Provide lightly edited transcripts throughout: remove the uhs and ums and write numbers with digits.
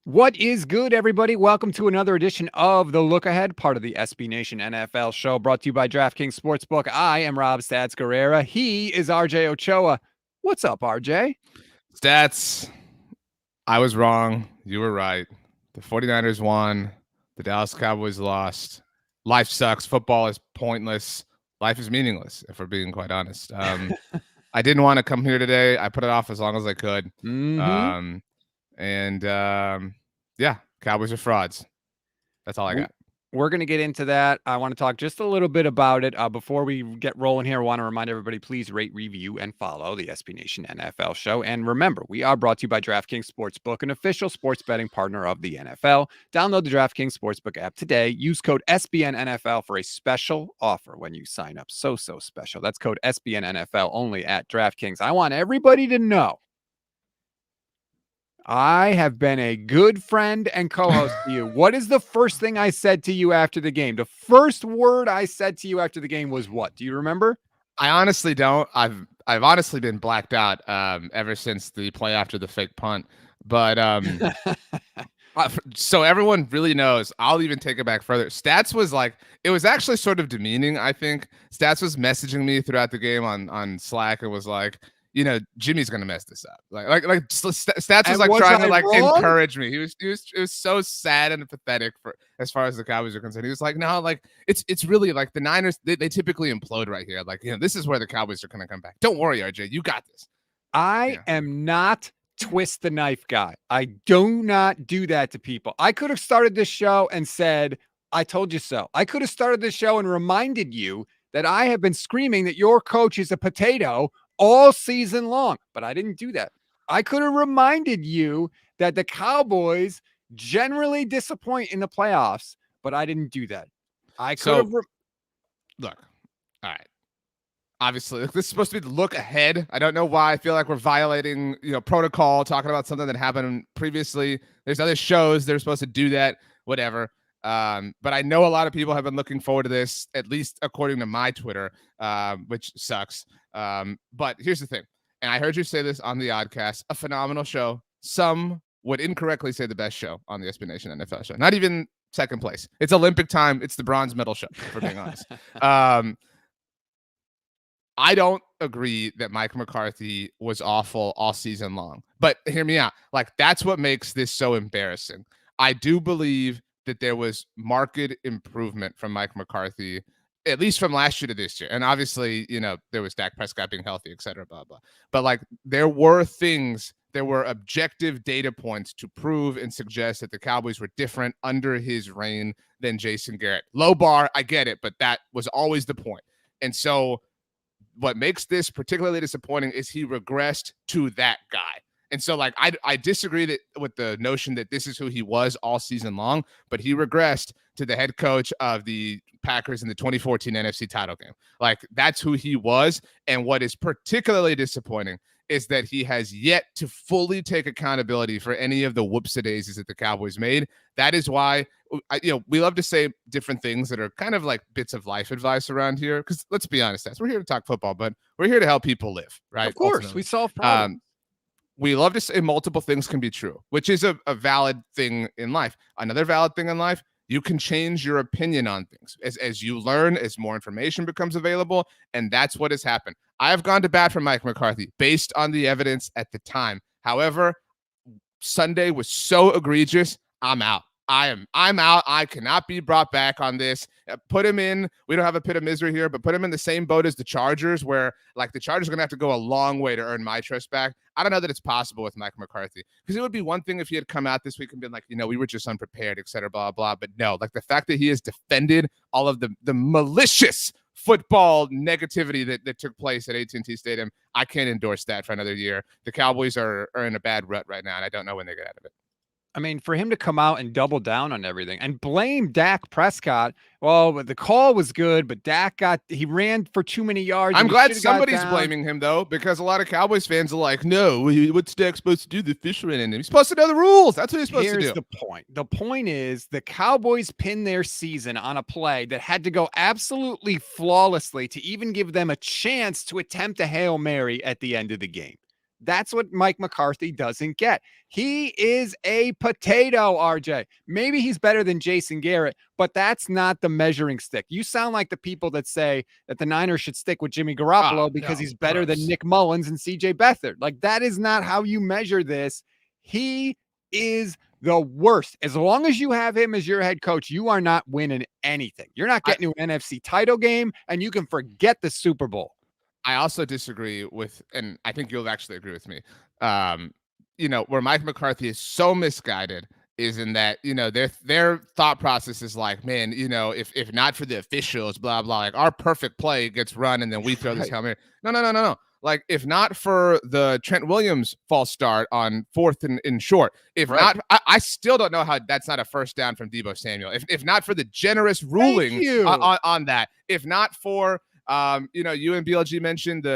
What is good, everybody? Welcome to another edition of The Look Ahead, part of the SB Nation NFL show, brought to you by DraftKings Sportsbook. I am Rob Stats Guerrera. He is RJ Ochoa. What's up, RJ? Stats, I was wrong. You were right. The 49ers won. The Dallas Cowboys lost. Life sucks. Football is pointless. Life is meaningless, if we're being quite honest. I didn't want to come here today. I put it off as long as I could. Mm-hmm. Yeah, Cowboys are frauds. That's all I got. We're going to get into that. I want to talk just a little bit about it. Before we get rolling here, I want to remind everybody, please rate, review, and follow the SB Nation NFL show. And remember, we are brought to you by DraftKings Sportsbook, an official sports betting partner of the NFL. Download the DraftKings Sportsbook app today. Use code SBNNFL for a special offer when you sign up. So special. That's code SBNNFL only at DraftKings. I want everybody to know I have been a good friend and co-host to you. What is the first thing I said to you after the game? The first word I said to you after the game was what? Do you remember? I honestly don't. I've honestly been blacked out ever since the play after the fake punt. But so everyone really knows, I'll even take it back further. Stats was like, it was actually sort of demeaning, I think. Stats was messaging me throughout the game on Slack and was like, Jimmy's gonna mess this up. Like Stats was like trying to like encourage me. He was so sad and pathetic for as far as the Cowboys are concerned. He was like, no, like it's really like the Niners. They typically implode right here. Like this is where the Cowboys are gonna come back. Don't worry, RJ, you got this. I am not twist the knife guy. I do not do that to people. I could have started this show and said, I told you so. I could have started this show and reminded you that I have been screaming that your coach is a potato all season long, but I didn't do that. I could have reminded you that the Cowboys generally disappoint in the playoffs, but I didn't do that. I could have. Look, all right. Obviously, this is supposed to be the look ahead. I don't know why I feel like we're violating, protocol, talking about something that happened previously. There's other shows that are supposed to do that, whatever. But I know a lot of people have been looking forward to this, at least according to my Twitter, which sucks. But here's the thing, and I heard you say this on the Oddcast, a phenomenal show. Some would incorrectly say the best show on the SB Nation NFL show. Not even second place. It's Olympic time. It's the bronze medal show, for being honest. I don't agree that Mike McCarthy was awful all season long. But hear me out. Like, that's what makes this so embarrassing. I do believe that there was marked improvement from Mike McCarthy, at least from last year to this year. And obviously, there was Dak Prescott being healthy, et cetera, blah, blah. But like, there were objective data points to prove and suggest that the Cowboys were different under his reign than Jason Garrett. Low bar, I get it, but that was always the point. And so what makes this particularly disappointing is he regressed to that guy. And so, like, I disagree with the notion that this is who he was all season long, but he regressed to the head coach of the Packers in the 2014 NFC title game. Like, that's who he was. And what is particularly disappointing is that he has yet to fully take accountability for any of the whoopsie-daisies that the Cowboys made. That is why, we love to say different things that are kind of like bits of life advice around here. Because let's be honest, we're here to talk football, but we're here to help people live, right? Of course, ultimately. We solve problems. We love to say multiple things can be true, which is a valid thing in life. Another valid thing in life, you can change your opinion on things as you learn, as more information becomes available, and that's what has happened. I have gone to bat for Mike McCarthy based on the evidence at the time. However, Sunday was so egregious, I'm out. I'm out. I cannot be brought back on this. Put him in. We don't have a pit of misery here, but put him in the same boat as the Chargers, where like the Chargers are going to have to go a long way to earn my trust back. I don't know that it's possible with Mike McCarthy, because it would be one thing if he had come out this week and been like, we were just unprepared, et cetera, blah, blah. But no, like the fact that he has defended all of the malicious football negativity that took place at AT&T Stadium, I can't endorse that for another year. The Cowboys are in a bad rut right now, and I don't know when they get out of it. I mean, for him to come out and double down on everything and blame Dak Prescott. Well, the call was good, but he ran for too many yards. I'm glad somebody's blaming him, though, because a lot of Cowboys fans are like, no, what's Dak supposed to do? The fish ran in him. He's supposed to know the rules. That's what he's supposed to do. Here's the point. The point is the Cowboys pinned their season on a play that had to go absolutely flawlessly to even give them a chance to attempt a Hail Mary at the end of the game. That's what Mike McCarthy doesn't get. He is a potato, RJ. Maybe he's better than Jason Garrett, but that's not the measuring stick. You sound like the people that say that the Niners should stick with Jimmy Garoppolo because he's better than Nick Mullins and CJ Beathard. Like, that is not how you measure this. He is the worst. As long as you have him as your head coach, you are not winning anything. You're not getting to an NFC title game, and you can forget the Super Bowl. I also disagree with, and I think you'll actually agree with me. Where Mike McCarthy is so misguided is in that, their thought process is like, man, if not for the officials, blah, blah, like our perfect play gets run and then we throw this helmet. No. Like, if not for the Trent Williams false start on 4th and short, not, I still don't know how that's not a first down from Deebo Samuel. If not for the generous ruling on that, if not for, you and BLG mentioned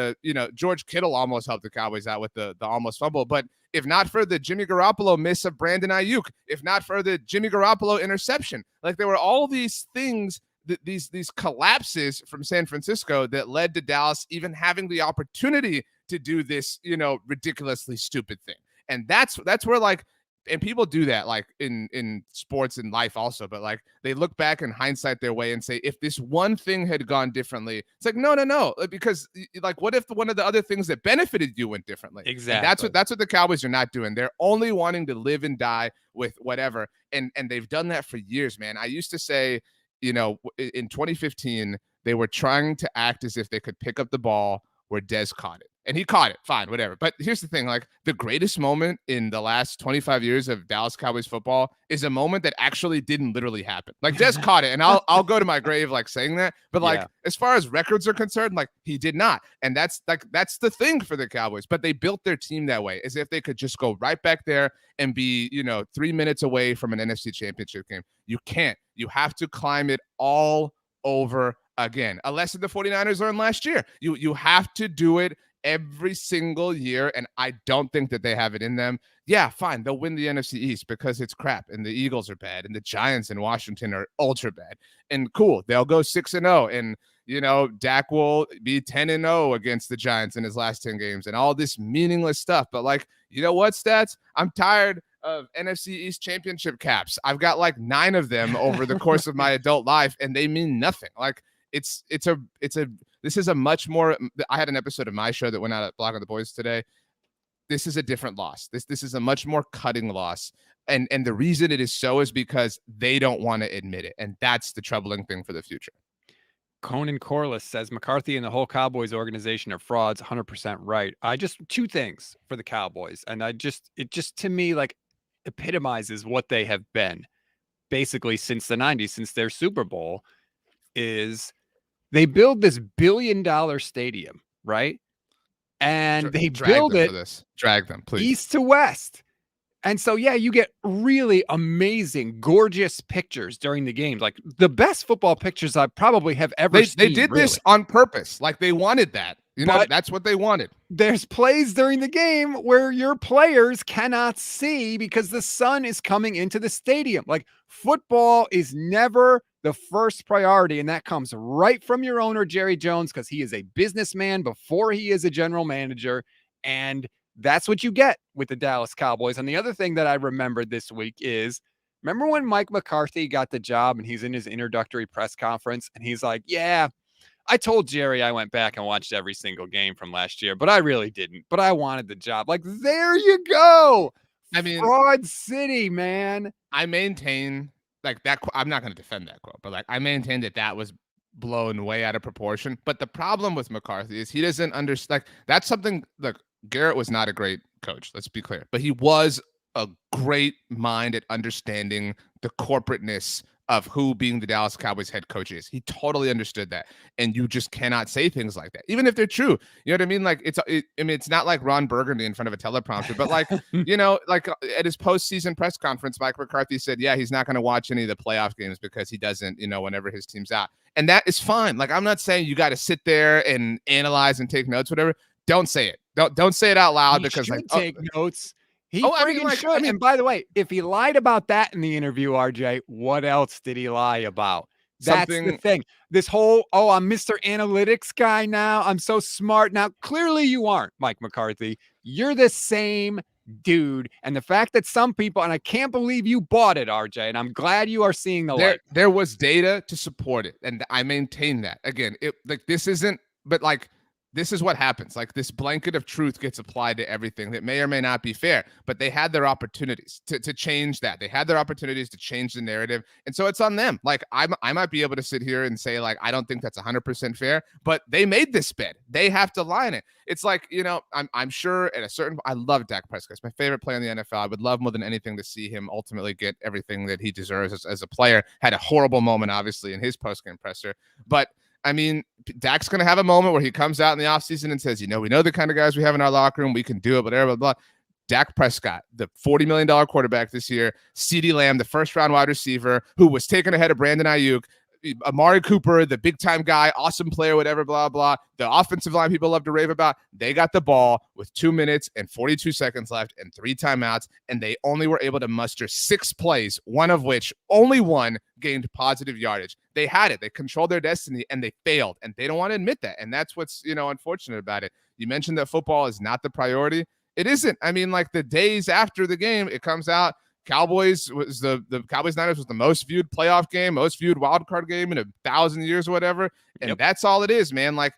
George Kittle almost helped the Cowboys out with the almost fumble, but if not for the Jimmy Garoppolo miss of Brandon Ayuk, if not for the Jimmy Garoppolo interception, like there were all these things, these collapses from San Francisco that led to Dallas even having the opportunity to do this, ridiculously stupid thing. And that's where, like, and people do that, like in sports and life also, but like they look back in hindsight their way and say, if this one thing had gone differently, it's like, no, because like, what if one of the other things that benefited you went differently? Exactly. And that's what the Cowboys are not doing. They're only wanting to live and die with whatever. And they've done that for years, man. I used to say, in 2015, they were trying to act as if they could pick up the ball where Dez caught it. And he caught it, fine, whatever. But here's the thing, like the greatest moment in the last 25 years of Dallas Cowboys football is a moment that actually didn't literally happen. Like Dez caught it, and I'll go to my grave like saying that. But like as far as records are concerned, like he did not. And that's the thing for the Cowboys. But they built their team that way, as if they could just go right back there and be, 3 minutes away from an NFC championship game. You can't. You have to climb it all over again. A lesson the 49ers learned last year. You have to do it every single year, and I don't think that they have it in them. Yeah, fine, they'll win the NFC East because it's crap, and the Eagles are bad, and the Giants in Washington are ultra bad. And cool, they'll go 6-0, and Dak will be 10-0 against the Giants in his last 10 games, and all this meaningless stuff. But like, you know what, Stats? I'm tired of NFC East championship caps. I've got like 9 of them over the course of my adult life, and they mean nothing. Like, this is a much more, I had an episode of my show that went out at Block of the Boys today. This is a different loss. This is a much more cutting loss. And the reason it is so is because they don't want to admit it. And that's the troubling thing for the future. Conan Corliss says McCarthy and the whole Cowboys organization are frauds. 100% right. Two things for the Cowboys. And it just to me, like, epitomizes what they have been basically since the 90s, since their Super Bowl, is they build this $1 billion stadium, right? And they build it, drag them, please, east to west. And so, yeah, you get really amazing, gorgeous pictures during the games. Like the best football pictures I probably have ever seen. They did this on purpose. Like they wanted that. That's what they wanted. There's plays during the game where your players cannot see because the sun is coming into the stadium. Like football is never the first priority. And that comes right from your owner, Jerry Jones, because he is a businessman before he is a general manager. And that's what you get with the Dallas Cowboys. And the other thing that I remembered this week is, remember when Mike McCarthy got the job and he's in his introductory press conference and he's like, yeah, I told Jerry I went back and watched every single game from last year, but I really didn't. But I wanted the job. Like, there you go. I mean, Fraud City, man. I maintain, like, that. I'm not going to defend that quote, but like, I maintain that was blown way out of proportion. But the problem with McCarthy is he doesn't understand. Like, that's something. Look, Garrett was not a great coach. Let's be clear, but he was a great mind at understanding the corporateness of who being the Dallas Cowboys head coach is. He totally understood that. And you just cannot say things like that, even if they're true. You know what I mean? Like it's not like Ron Burgundy in front of a teleprompter, but like, like at his postseason press conference, Mike McCarthy said, yeah, he's not going to watch any of the playoff games because he doesn't, whenever his team's out. And that is fine. Like, I'm not saying you got to sit there and analyze and take notes, whatever. Don't say it. Don't say it out loud because like take notes. He should. And by the way, if he lied about that in the interview, RJ, what else did he lie about? That's the thing. This whole, oh, I'm Mr. Analytics guy now. I'm so smart. Now, clearly you aren't, Mike McCarthy. You're the same dude. And the fact that some people, and I can't believe you bought it, RJ, and I'm glad you are seeing the light. There was data to support it, and I maintain that. Again, this isn't, but like, this is what happens. Like, this blanket of truth gets applied to everything that may or may not be fair, but they had their opportunities to change that. They had their opportunities to change the narrative. And so it's on them. Like, I might be able to sit here and say, like, I don't think that's 100% fair, but they made this bet. They have to line it. It's like, I'm sure at a certain, I love Dak Prescott. It's my favorite player in the NFL. I would love more than anything to see him ultimately get everything that he deserves as a player. Had a horrible moment, obviously, in his post-game presser, but I mean, Dak's going to have a moment where he comes out in the offseason and says, we know the kind of guys we have in our locker room. We can do it, blah, blah, blah. Dak Prescott, the $40 million quarterback this year, CeeDee Lamb, the first-round wide receiver, who was taken ahead of Brandon Ayuk, Amari Cooper, the big-time guy, awesome player, whatever, blah, blah. The offensive line people love to rave about. They got the ball with 2 minutes and 42 seconds left and 3 timeouts, and they only were able to muster 6 plays, one of which, only one, gained positive yardage. They had it. They controlled their destiny, and they failed, and they don't want to admit that, and that's what's, unfortunate about it. You mentioned that football is not the priority. It isn't. I mean, like, the days after the game, it comes out, Cowboys was the Cowboys-Niners was the most viewed playoff game, most viewed wild card game in 1,000 years or whatever. And That's all it is, man. Like,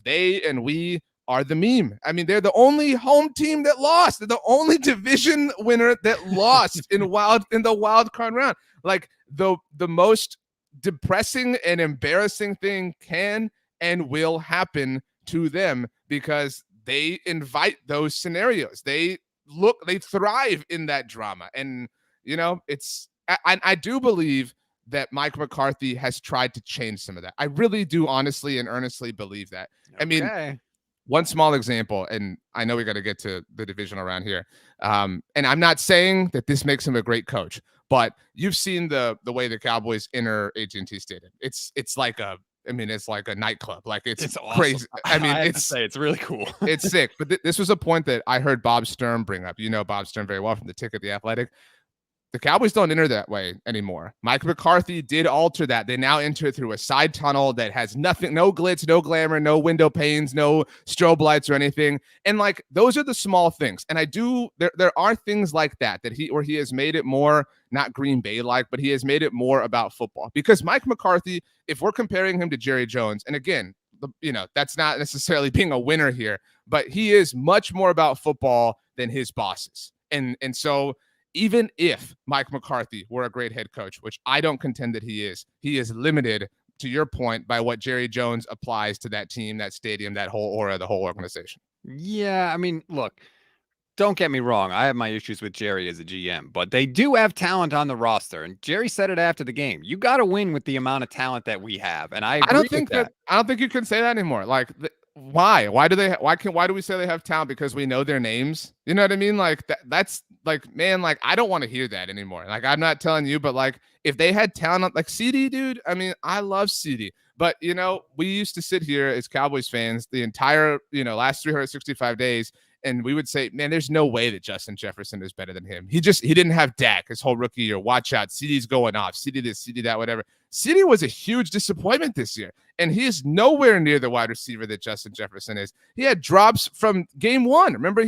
they and we are the meme. I mean, they're the only home team that lost. They're the only division winner that lost in the wild card round. Like, the most depressing and embarrassing thing can and will happen to them because they invite those scenarios. They thrive in that drama. And, I do believe that Mike McCarthy has tried to change some of that. I really do honestly and earnestly believe that. Okay. I mean, one small example, and I know we got to get to the divisional round here. And I'm not saying that this makes him a great coach, but you've seen the way the Cowboys enter AT&T Stadium. It's like a nightclub. Like, it's awesome. Crazy. I mean, it's really cool. It's sick. But this was a point that I heard Bob Stern bring up. You know Bob Stern very well from the Ticket, The Athletic. The Cowboys don't enter that way anymore. Mike McCarthy did alter that. They now enter through a side tunnel that has nothing, no glitz, no glamour, no window panes, no strobe lights or anything. And like, those are the small things. And there are things like that he has made it more, not Green Bay-like, but he has made it more about football. Because Mike McCarthy, if we're comparing him to Jerry Jones, and again, that's not necessarily being a winner here, but he is much more about football than his bosses. And so even if Mike McCarthy were a great head coach, which I don't contend that he is limited, to your point, by what Jerry Jones applies to that team, that stadium, that whole aura, the whole organization. Yeah, I mean, look, don't get me wrong. I have my issues with Jerry as a GM, but they do have talent on the roster. And Jerry said it after the game. You got to win with the amount of talent that we have. And I don't think you can say that anymore. Like, why do we say they have talent? Because we know their names. You know what I mean? Like, that's like, man, like, I don't want to hear that anymore. Like, I'm not telling you, but like, if they had talent like CeeDee, dude, I mean, I love CeeDee, but we used to sit here as Cowboys fans the entire, last 365 days. And we would say, man, there's no way that Justin Jefferson is better than him. He didn't have Dak his whole rookie year. Watch out. CeeDee's going off. CeeDee this, CeeDee that, whatever. CeeDee was a huge disappointment this year. And he is nowhere near the wide receiver that Justin Jefferson is. He had drops from game one. Remember,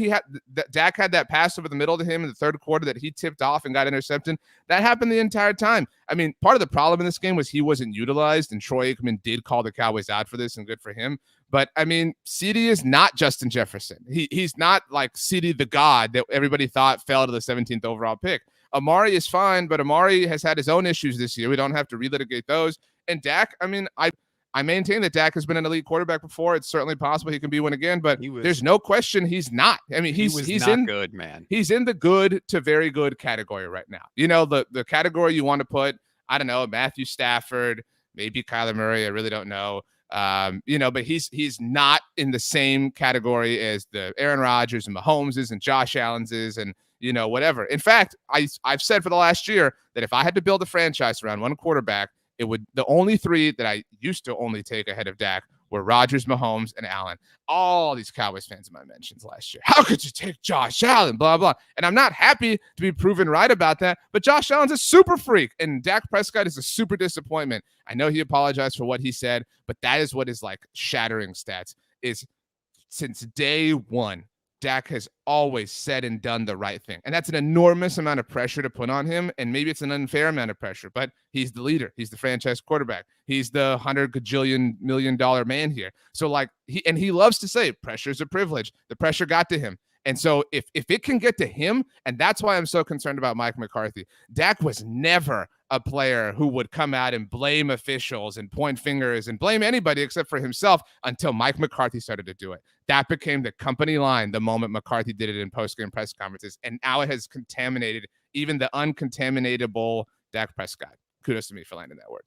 Dak had that pass over the middle to him in the third quarter that he tipped off and got intercepted. That happened the entire time. I mean, part of the problem in this game was he wasn't utilized, and Troy Aikman did call the Cowboys out for this, and good for him. But, I mean, CeeDee is not Justin Jefferson. He's not like CeeDee the god that everybody thought fell to the 17th overall pick. Amari is fine, but Amari has had his own issues this year. We don't have to relitigate those. And Dak, I mean, I maintain that Dak has been an elite quarterback before. It's certainly possible he can be one again, but there's no question he's not. I mean, he's not good, man. He's in the good to very good category right now. The category you want to put, I don't know, Matthew Stafford, maybe Kyler Murray. I really don't know. But he's not in the same category as the Aaron Rodgers and Mahomeses and Josh Allen's and whatever. In fact, I've said for the last year that if I had to build a franchise around one quarterback, the only three that I used to only take ahead of Dak were Rodgers, Mahomes, and Allen. All these Cowboys fans in my mentions last year. How could you take Josh Allen? Blah, blah. And I'm not happy to be proven right about that, but Josh Allen's a super freak, and Dak Prescott is a super disappointment. I know he apologized for what he said, but that is what is like shattering stats is since day one, Dak has always said and done the right thing. And that's an enormous amount of pressure to put on him. And maybe it's an unfair amount of pressure, but he's the leader. He's the franchise quarterback. He's the $100 million man here. So like he loves to say pressure is a privilege. The pressure got to him. And so if it can get to him, and that's why I'm so concerned about Mike McCarthy, Dak was never a player who would come out and blame officials and point fingers and blame anybody except for himself until Mike McCarthy started to do it. That became the company line the moment McCarthy did it in post-game press conferences. And now it has contaminated even the uncontaminatable Dak Prescott. Kudos to me for landing that word.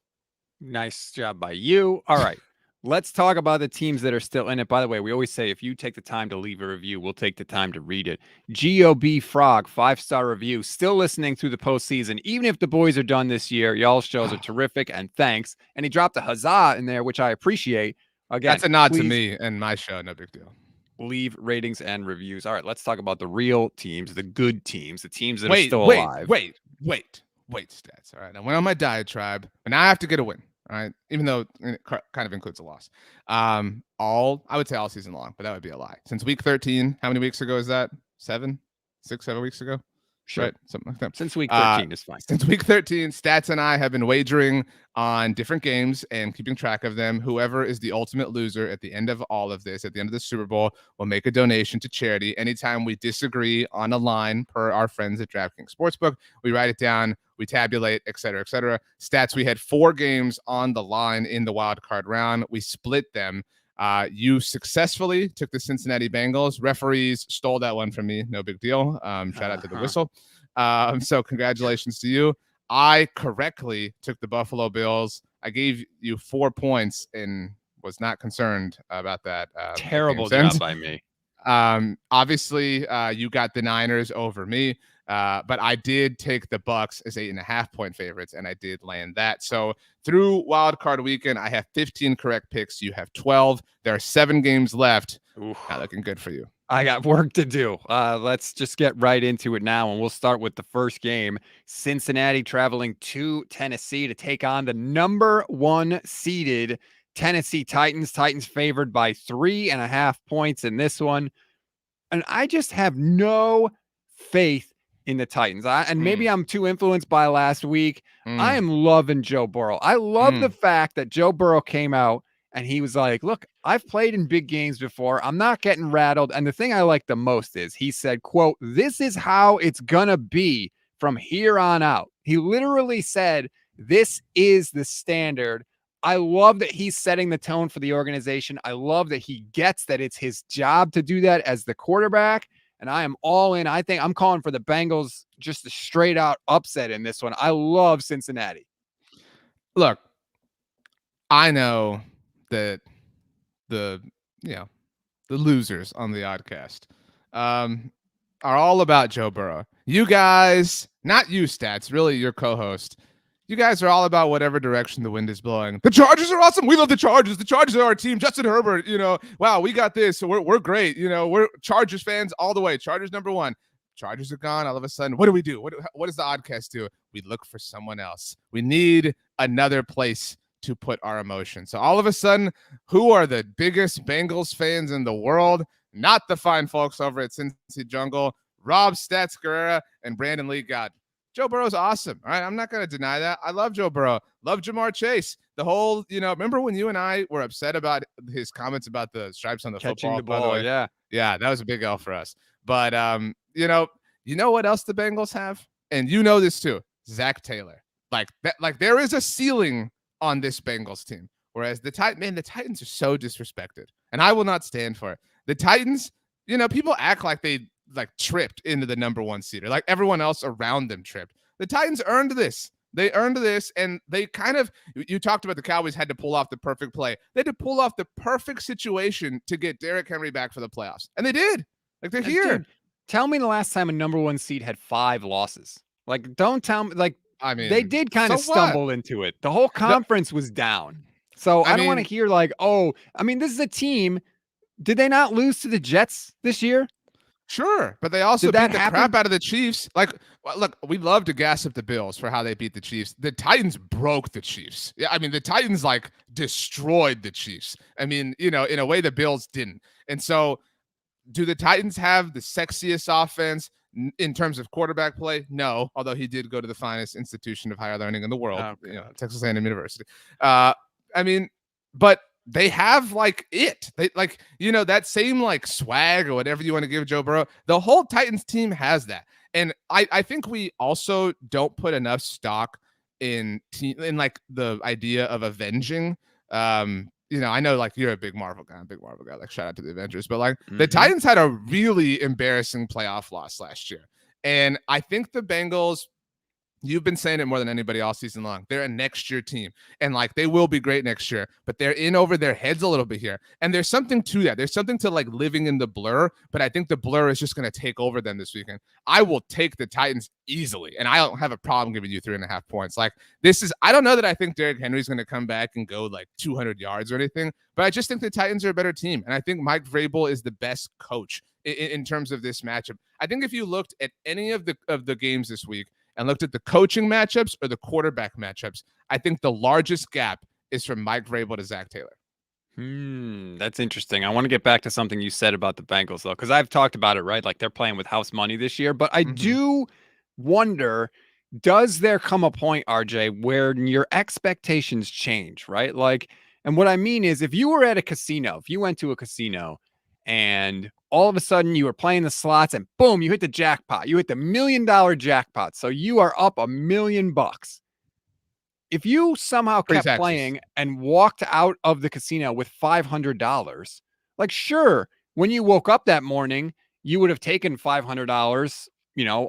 Nice job by you. All right. Let's talk about the teams that are still in it. By the way, we always say if you take the time to leave a review, we'll take the time to read it. GOB Frog, 5-star review, still listening through the postseason. Even if the boys are done this year, y'all shows are terrific, and thanks. And he dropped a huzzah in there, which I appreciate. Again, that's a nod to me and my show. No big deal. Leave ratings and reviews. All right, let's talk about the real teams, the good teams, the teams that are still alive. Wait, stats. All right, I went on my diatribe, but now I have to get a win. All right, even though it kind of includes a loss. I would say all season long, but that would be a lie. Since week 13, how many weeks ago is that? 7 weeks ago? Sure. Right, something like that. Since week 13 is fine. Since week 13, Stats and I have been wagering on different games and keeping track of them. Whoever is the ultimate loser at the end of all of this, at the end of the Super Bowl, will make a donation to charity. Anytime we disagree on a line per our friends at DraftKings Sportsbook, we write it down, we tabulate, et cetera, et cetera. Stats, we had 4 games on the line in the wild card round. We split them. You successfully took the Cincinnati Bengals. Referees stole that one from me. No big deal. Shout out to the whistle. So congratulations to you. I correctly took the Buffalo Bills. I gave you 4 points and was not concerned about that. Terrible job by me. Obviously, you got the Niners over me. But I did take the Bucks as 8.5-point favorites, and I did land that. So through wild card weekend, I have 15 correct picks. You have 12. There are 7 games left. Oof. Not looking good for you. I got work to do. Let's just get right into it now, and we'll start with the first game. Cincinnati traveling to Tennessee to take on the number 1 seeded Tennessee Titans. Titans favored by 3.5 points in this one. And I just have no faith in the Titans. And maybe I'm too influenced by last week. I am loving Joe Burrow. I love the fact that Joe Burrow came out and he was like, look, I've played in big games before. I'm not getting rattled. And the thing I like the most is he said, quote, this is how it's going to be from here on out. He literally said, this is the standard. I love that he's setting the tone for the organization. I love that he gets that it's his job to do that as the quarterback. And I am all in. I think I'm calling for the Bengals just a straight out upset in this one. I love Cincinnati. Look, I know that the losers on the Oddcast are all about Joe Burrow. You guys, not you, Stats, really your co-host. You guys are all about whatever direction the wind is blowing. The Chargers are awesome. We love the Chargers. The Chargers are our team. Justin Herbert, wow, we got this. So we're great. We're Chargers fans all the way. Chargers number 1. Chargers are gone. All of a sudden, what do we do? What does the Oddcast do? We look for someone else. We need another place to put our emotions. So all of a sudden, who are the biggest Bengals fans in the world? Not the fine folks over at Cincy Jungle. Rob, Stats, Guerrera, and Brandon Lee got Joe Burrow's awesome. All right. I'm not going to deny that. I love Joe Burrow. Love Jamar Chase. The whole, remember when you and I were upset about his comments about the stripes on the catching football? The ball, by the way? Yeah. Yeah, that was a big L for us. But, you know what else the Bengals have? And you know this too. Zach Taylor. Like there is a ceiling on this Bengals team. Whereas the Titans are so disrespected. And I will not stand for it. The Titans, people act like they tripped into the number 1 seeder. Like everyone else around them tripped. The Titans earned this. They earned this, and they kind of, you talked about the Cowboys had to pull off the perfect play. They had to pull off the perfect situation to get Derrick Henry back for the playoffs. And they did. Like they're here. Dude, tell me the last time a number 1 seed had 5 losses. Like, don't tell me, they did kind of stumble into it. The whole conference was down. So I I don't want to mean, hear like, oh, I mean, this is a team. Did they not lose to the Jets this year? sure, but they also Did that beat the crap happen? out of the Chiefs. Like, look, we love to gas up the Bills for how they beat the Chiefs. The Titans broke the Chiefs. Yeah, I mean, the Titans like destroyed the Chiefs. I mean, in a way the Bills didn't. And so, do the Titans have the sexiest offense in terms of quarterback play? No, although he did go to the finest institution of higher learning in the world, Oh, God. Texas A&M University. I mean, but they have like they like that same like swag or whatever you want to give Joe Burrow. The whole Titans team has that, and I think we also don't put enough stock in like the idea of avenging. I know like you're a big Marvel guy, like shout out to the Avengers, but like the Titans had a really embarrassing playoff loss last year. And I think the Bengals, you've been saying it more than anybody all season long. They're a next year team, and like they will be great next year, but they're in over their heads a little bit here. And there's something to that. There's something to like living in the blur, but I think the blur is just going to take over them this weekend. I will take the Titans easily, and I don't have a problem giving you 3.5 points. Like I don't know that I think Derrick Henry's going to come back and go like 200 yards or anything, but I just think the Titans are a better team, and I think Mike Vrabel is the best coach in terms of this matchup. I think if you looked at any of the games this week and looked at the coaching matchups or the quarterback matchups, I think the largest gap is from Mike Vrabel to Zach Taylor. That's interesting. I want to get back to something you said about the Bengals, though, because I've talked about it, right? Like they're playing with house money this year. But I do wonder, does there come a point, RJ, where your expectations change, right? Like, and what I mean is if you were at a casino, if you went to a casino and all of a sudden you were playing the slots and boom, you hit the jackpot. You hit the $1 million jackpot. So you are up $1 million. If you somehow kept playing and walked out of the casino with $500, like sure, when you woke up that morning, you would have taken $500,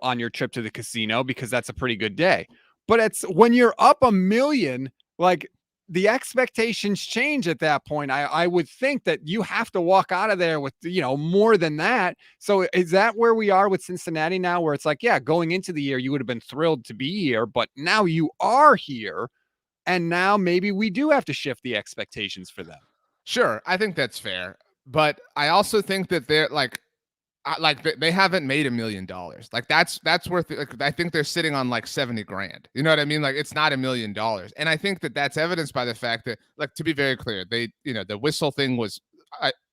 on your trip to the casino because that's a pretty good day. But it's when you're up $1 million, like the expectations change at that point. I would think that you have to walk out of there with, more than that. So is that where we are with Cincinnati now, where it's like, yeah, going into the year, you would have been thrilled to be here, but now you are here. And now maybe we do have to shift the expectations for them. Sure. I think that's fair. But I also think that they're like they haven't made $1 million. Like that's worth it. Like, I think they're sitting on like 70 grand. You know what I mean? Like it's not $1 million. And I think that that's evidenced by the fact that, like, to be very clear, they, the whistle thing was,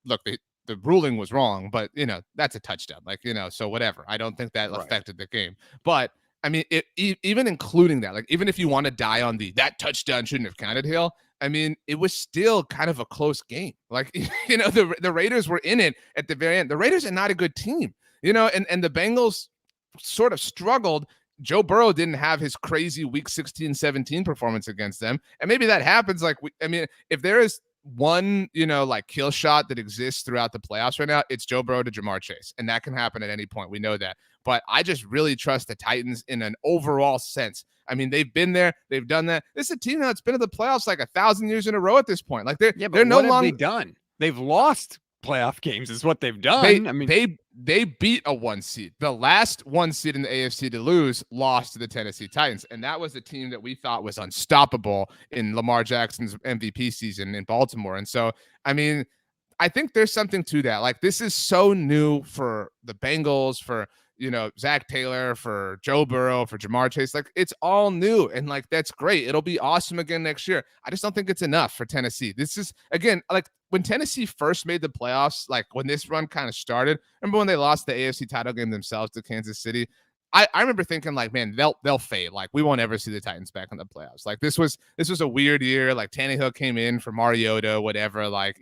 the ruling was wrong, but that's a touchdown. Like, so whatever. I don't think that affected the game. But I mean, even including that, like, even if you want to die on that touchdown shouldn't have counted, Hill, I mean, it was still kind of a close game. Like, the Raiders were in it at the very end. The Raiders are not a good team, and the Bengals sort of struggled. Joe Burrow didn't have his crazy week 16, 17 performance against them. And maybe that happens. Like, if there is one, like kill shot that exists throughout the playoffs right now, it's Joe Burrow to Jamar Chase. And that can happen at any point. We know that. But I just really trust the Titans in an overall sense. I mean, they've been there. They've done that. This is a team that's been in the playoffs like 1,000 years in a row at this point. Like they're no longer. What have they done? They've lost playoff games is what they've done. They beat a 1 seed. The last 1 seed in the AFC to lose lost to the Tennessee Titans. And that was the team that we thought was unstoppable in Lamar Jackson's MVP season in Baltimore. And so, I mean, I think there's something to that. Like, this is so new for the Bengals, for Zach Taylor, for Joe Burrow, for Jamar Chase. Like, it's all new. And like, that's great. It'll be awesome again next year. I just don't think it's enough for Tennessee. This is, again, like when Tennessee first made the playoffs, like when this run kind of started, remember when they lost the AFC title game themselves to Kansas City? I remember thinking like, man, they'll fade. Like, we won't ever see the Titans back in the playoffs. Like, this was a weird year. Like, Tannehill came in for Mariota, whatever. Like,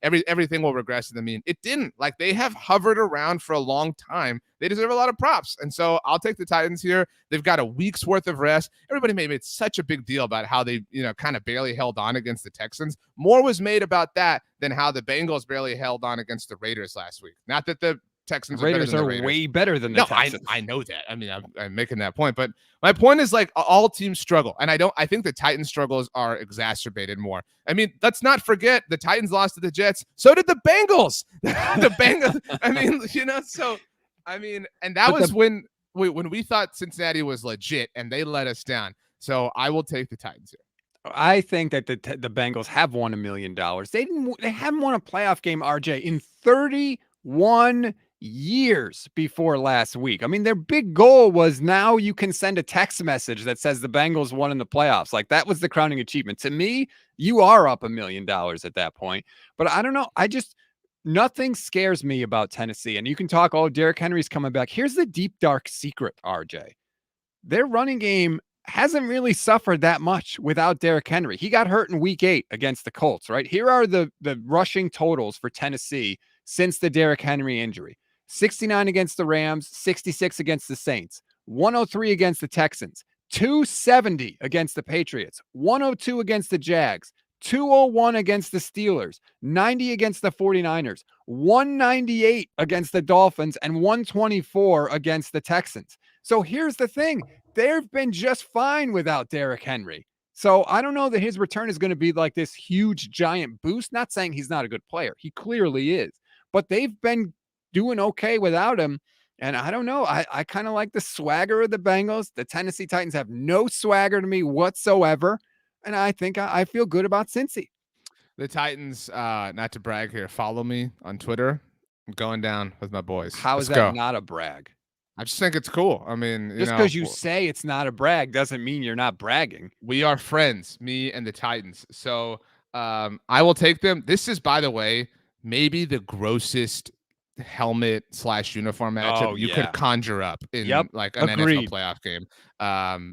everything will regress to the mean. It didn't. Like, they have hovered around for a long time. They deserve a lot of props. And so I'll take the Titans here. They've got a week's worth of rest. Everybody made such a big deal about how they, kind of barely held on against the Texans. More was made about that than how the Bengals barely held on against the Raiders last week. Not that the Texans Raiders are way better than the Texans. I know that. I mean, I'm making that point, but my point is like all teams struggle, and I think the Titans' struggles are exacerbated more. I mean, let's not forget the Titans lost to the Jets. So did the Bengals. The Bengals. I mean, so I mean, and that was when we thought Cincinnati was legit, and they let us down. So I will take the Titans here. I think that the Bengals have won $1 million. They haven't won a playoff game, RJ, in 31 years before last week. I mean, their big goal was now you can send a text message that says the Bengals won in the playoffs. Like that was the crowning achievement. To me, you are up $1 million at that point. But I don't know. Nothing scares me about Tennessee. And you can talk, oh, Derrick Henry's coming back. Here's the deep, dark secret, RJ. Their running game hasn't really suffered that much without Derrick Henry. He got hurt in week 8 against the Colts, right? Here are the rushing totals for Tennessee since the Derrick Henry injury. 69 against the Rams, 66 against the Saints, 103 against the Texans, 270 against the Patriots, 102 against the Jags, 201 against the Steelers, 90 against the 49ers, 198 against the Dolphins, and 124 against the Texans. So here's the thing. They've been just fine without Derrick Henry. So I don't know that his return is going to be like this huge, giant boost. Not saying he's not a good player. He clearly is. But they've been doing okay without him. And I don't know. I kind of like the swagger of the Bengals. The Tennessee Titans have no swagger to me whatsoever. And I think I feel good about Cincy. The Titans, not to brag here, follow me on Twitter. I'm going down with my boys. How is that not a brag? I just think it's cool. I mean, just because you say it's not a brag doesn't mean you're not bragging. We are friends, me and the Titans. So I will take them. This is, by the way, maybe the grossest helmet/uniform matchup you could conjure up in like an NFL playoff game.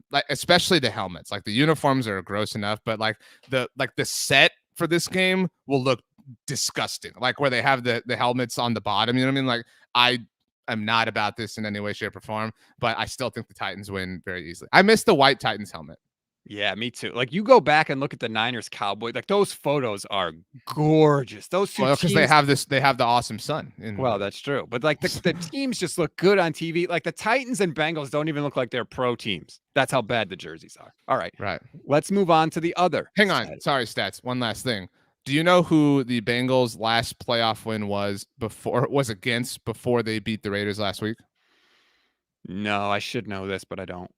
Like especially the helmets. Like the uniforms are gross enough, but like the set for this game will look disgusting. Like where they have the helmets on the bottom. You know what I mean? Like I'm not about this in any way, shape, or form, but I still think the Titans win very easily. I miss the white Titans helmet. Yeah, me too. Like you go back and look at the Niners Cowboys, like those photos are gorgeous. Those two because they have the awesome sun. Well, that's true. But like the teams just look good on TV. Like the Titans and Bengals don't even look like they're pro teams. That's how bad the jerseys are. All right. Right. Let's move on to the other. Hang on. Sorry, Stats. One last thing. Do you know who the Bengals' last playoff win was against before they beat the Raiders last week? No, I should know this, but I don't.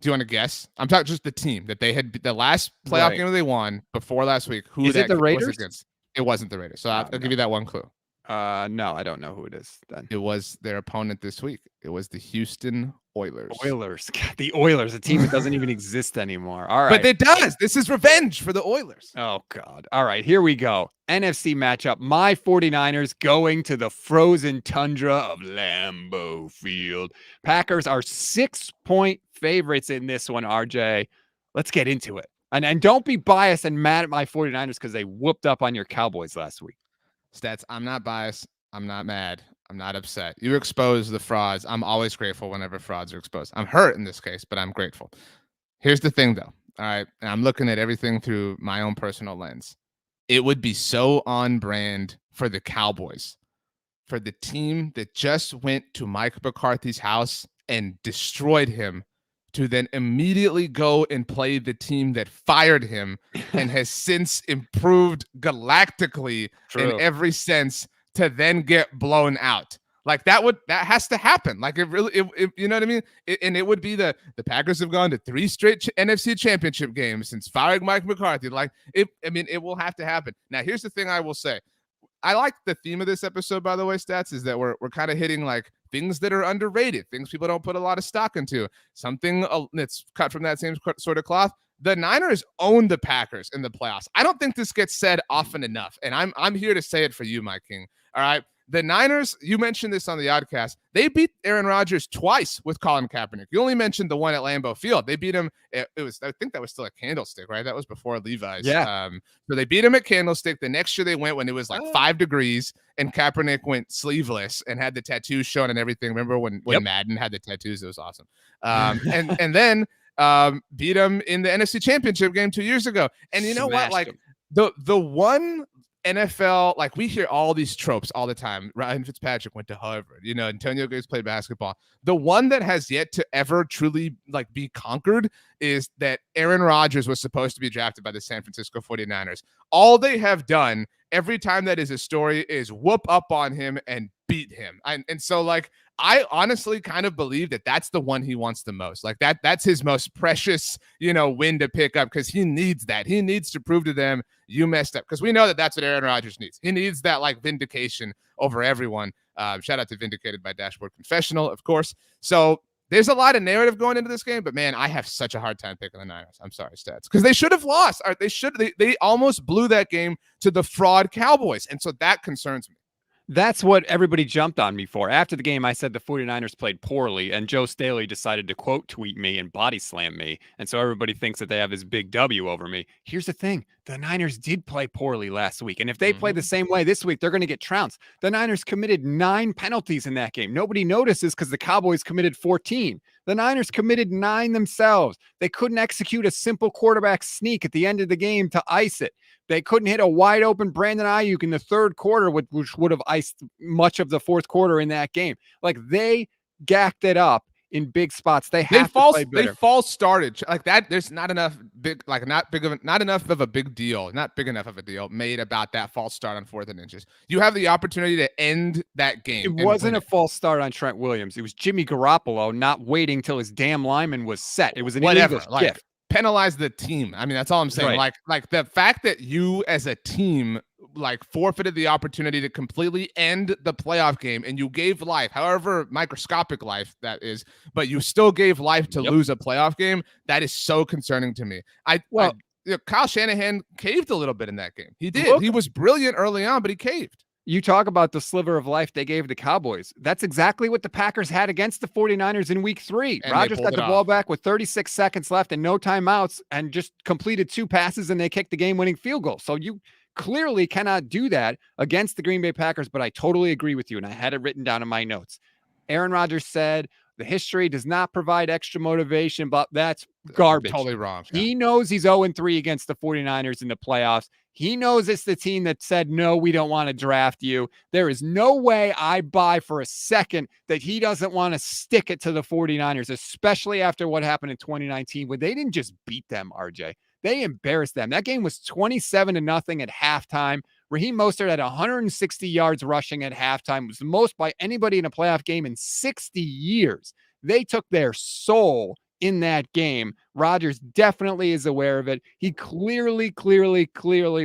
Do you want to guess? I'm talking just the team that they had the last playoff game they won before last week. Who is it? The Raiders? Was against? It wasn't the Raiders. So I'll give you that one clue. No, I don't know who it is then. It was their opponent this week. It was the Houston Oilers. God, the Oilers, a team that doesn't even exist anymore. All right. But it does. This is revenge for the Oilers. Oh, God. All right, here we go. NFC matchup. My 49ers going to the frozen tundra of Lambeau Field. Packers are 6-point favorites in this one, RJ. Let's get into it. And don't be biased and mad at my 49ers because they whooped up on your Cowboys last week. Stats, I'm not biased. I'm not mad. I'm not upset. You expose the frauds. I'm always grateful whenever frauds are exposed. I'm hurt in this case, but I'm grateful. Here's the thing, though. All right. And I'm looking at everything through my own personal lens. It would be so on brand for the Cowboys, for the team that just went to Mike McCarthy's house and destroyed him, to then immediately go and play the team that fired him and has since improved galactically in every sense, to then get blown out. Like that has to happen. Like it really, you know what I mean? And it would be the Packers have gone to 3 straight NFC championship games since firing Mike McCarthy. Like it will have to happen. Now, here's the thing I will say. I like the theme of this episode, by the way, Stats, is that we're kind of hitting like things that are underrated, things people don't put a lot of stock into. Something that's cut from that same sort of cloth. The Niners own the Packers in the playoffs. I don't think this gets said often enough, and I'm here to say it for you, my king. All right. The Niners, you mentioned this on the Oddcast, they beat Aaron Rodgers twice with Colin Kaepernick. You only mentioned the one at Lambeau Field. They beat him. I think that was still a Candlestick, right? That was before Levi's. Yeah. So they beat him at Candlestick. The next year they went when it was like 5 degrees and Kaepernick went sleeveless and had the tattoos shown and everything. Remember when Madden had the tattoos? It was awesome. And then beat him in the NFC Championship game 2 years ago. And you know what? Like the one NFL, like we hear all these tropes all the time. Ryan Fitzpatrick went to Harvard, Antonio Gates played basketball. The one that has yet to ever truly like be conquered is that Aaron Rodgers was supposed to be drafted by the San Francisco 49ers. All they have done every time that is a story is whoop up on him and beat him. And so like I honestly kind of believe that that's the one he wants the most. Like that's his most precious, win to pick up, because he needs that. He needs to prove to them you messed up, because we know that that's what Aaron Rodgers needs. He needs that like vindication over everyone. Shout out to Vindicated by Dashboard Confessional, of course. So there's a lot of narrative going into this game, but man, I have such a hard time picking the Niners. I'm sorry, Stats, because they should have lost. They almost blew that game to the fraud Cowboys, and so that concerns me. That's what everybody jumped on me for. After the game, I said the 49ers played poorly, and Joe Staley decided to quote tweet me and body slam me. And so everybody thinks that they have this big W over me. Here's the thing. The Niners did play poorly last week. And if they play the same way this week, they're going to get trounced. The Niners committed 9 penalties in that game. Nobody notices because the Cowboys committed 14. The Niners committed 9 themselves. They couldn't execute a simple quarterback sneak at the end of the game to ice it. They couldn't hit a wide open Brandon Ayuk in the third quarter, which would have iced much of the fourth quarter in that game. Like, they gacked it up in big spots. They play better. They false started like that. There's not enough not enough of a big deal, not big enough of a deal made about that false start on 4th and inches. You have the opportunity to end that game. It wasn't a false start on Trent Williams. It was Jimmy Garoppolo not waiting till his damn lineman was set. It was an illegal shift. Penalize the team. I mean, that's all I'm saying. Right. Like the fact that you as a team like forfeited the opportunity to completely end the playoff game, and you gave life, however microscopic life that is, but you still gave life to lose a playoff game. That is so concerning to me. Kyle Shanahan caved a little bit in that game. He did. He was brilliant early on, but he caved. You talk about the sliver of life they gave the Cowboys. That's exactly what the Packers had against the 49ers in week 3. Rodgers got the ball back with 36 seconds left and no timeouts and just completed 2 passes, and they kicked the game-winning field goal. So you clearly cannot do that against the Green Bay Packers, but I totally agree with you, and I had it written down in my notes. Aaron Rodgers said the history does not provide extra motivation, but that's garbage. Totally wrong. Yeah. He knows he's 0-3 against the 49ers in the playoffs. He knows it's the team that said, no, we don't want to draft you. There is no way I buy for a second that he doesn't want to stick it to the 49ers, especially after what happened in 2019, where they didn't just beat them, RJ. They embarrassed them. That game was 27-0 at halftime. Raheem Mostert had 160 yards rushing at halftime. It was the most by anybody in a playoff game in 60 years. They took their soul in that game. Rodgers definitely is aware of it. He clearly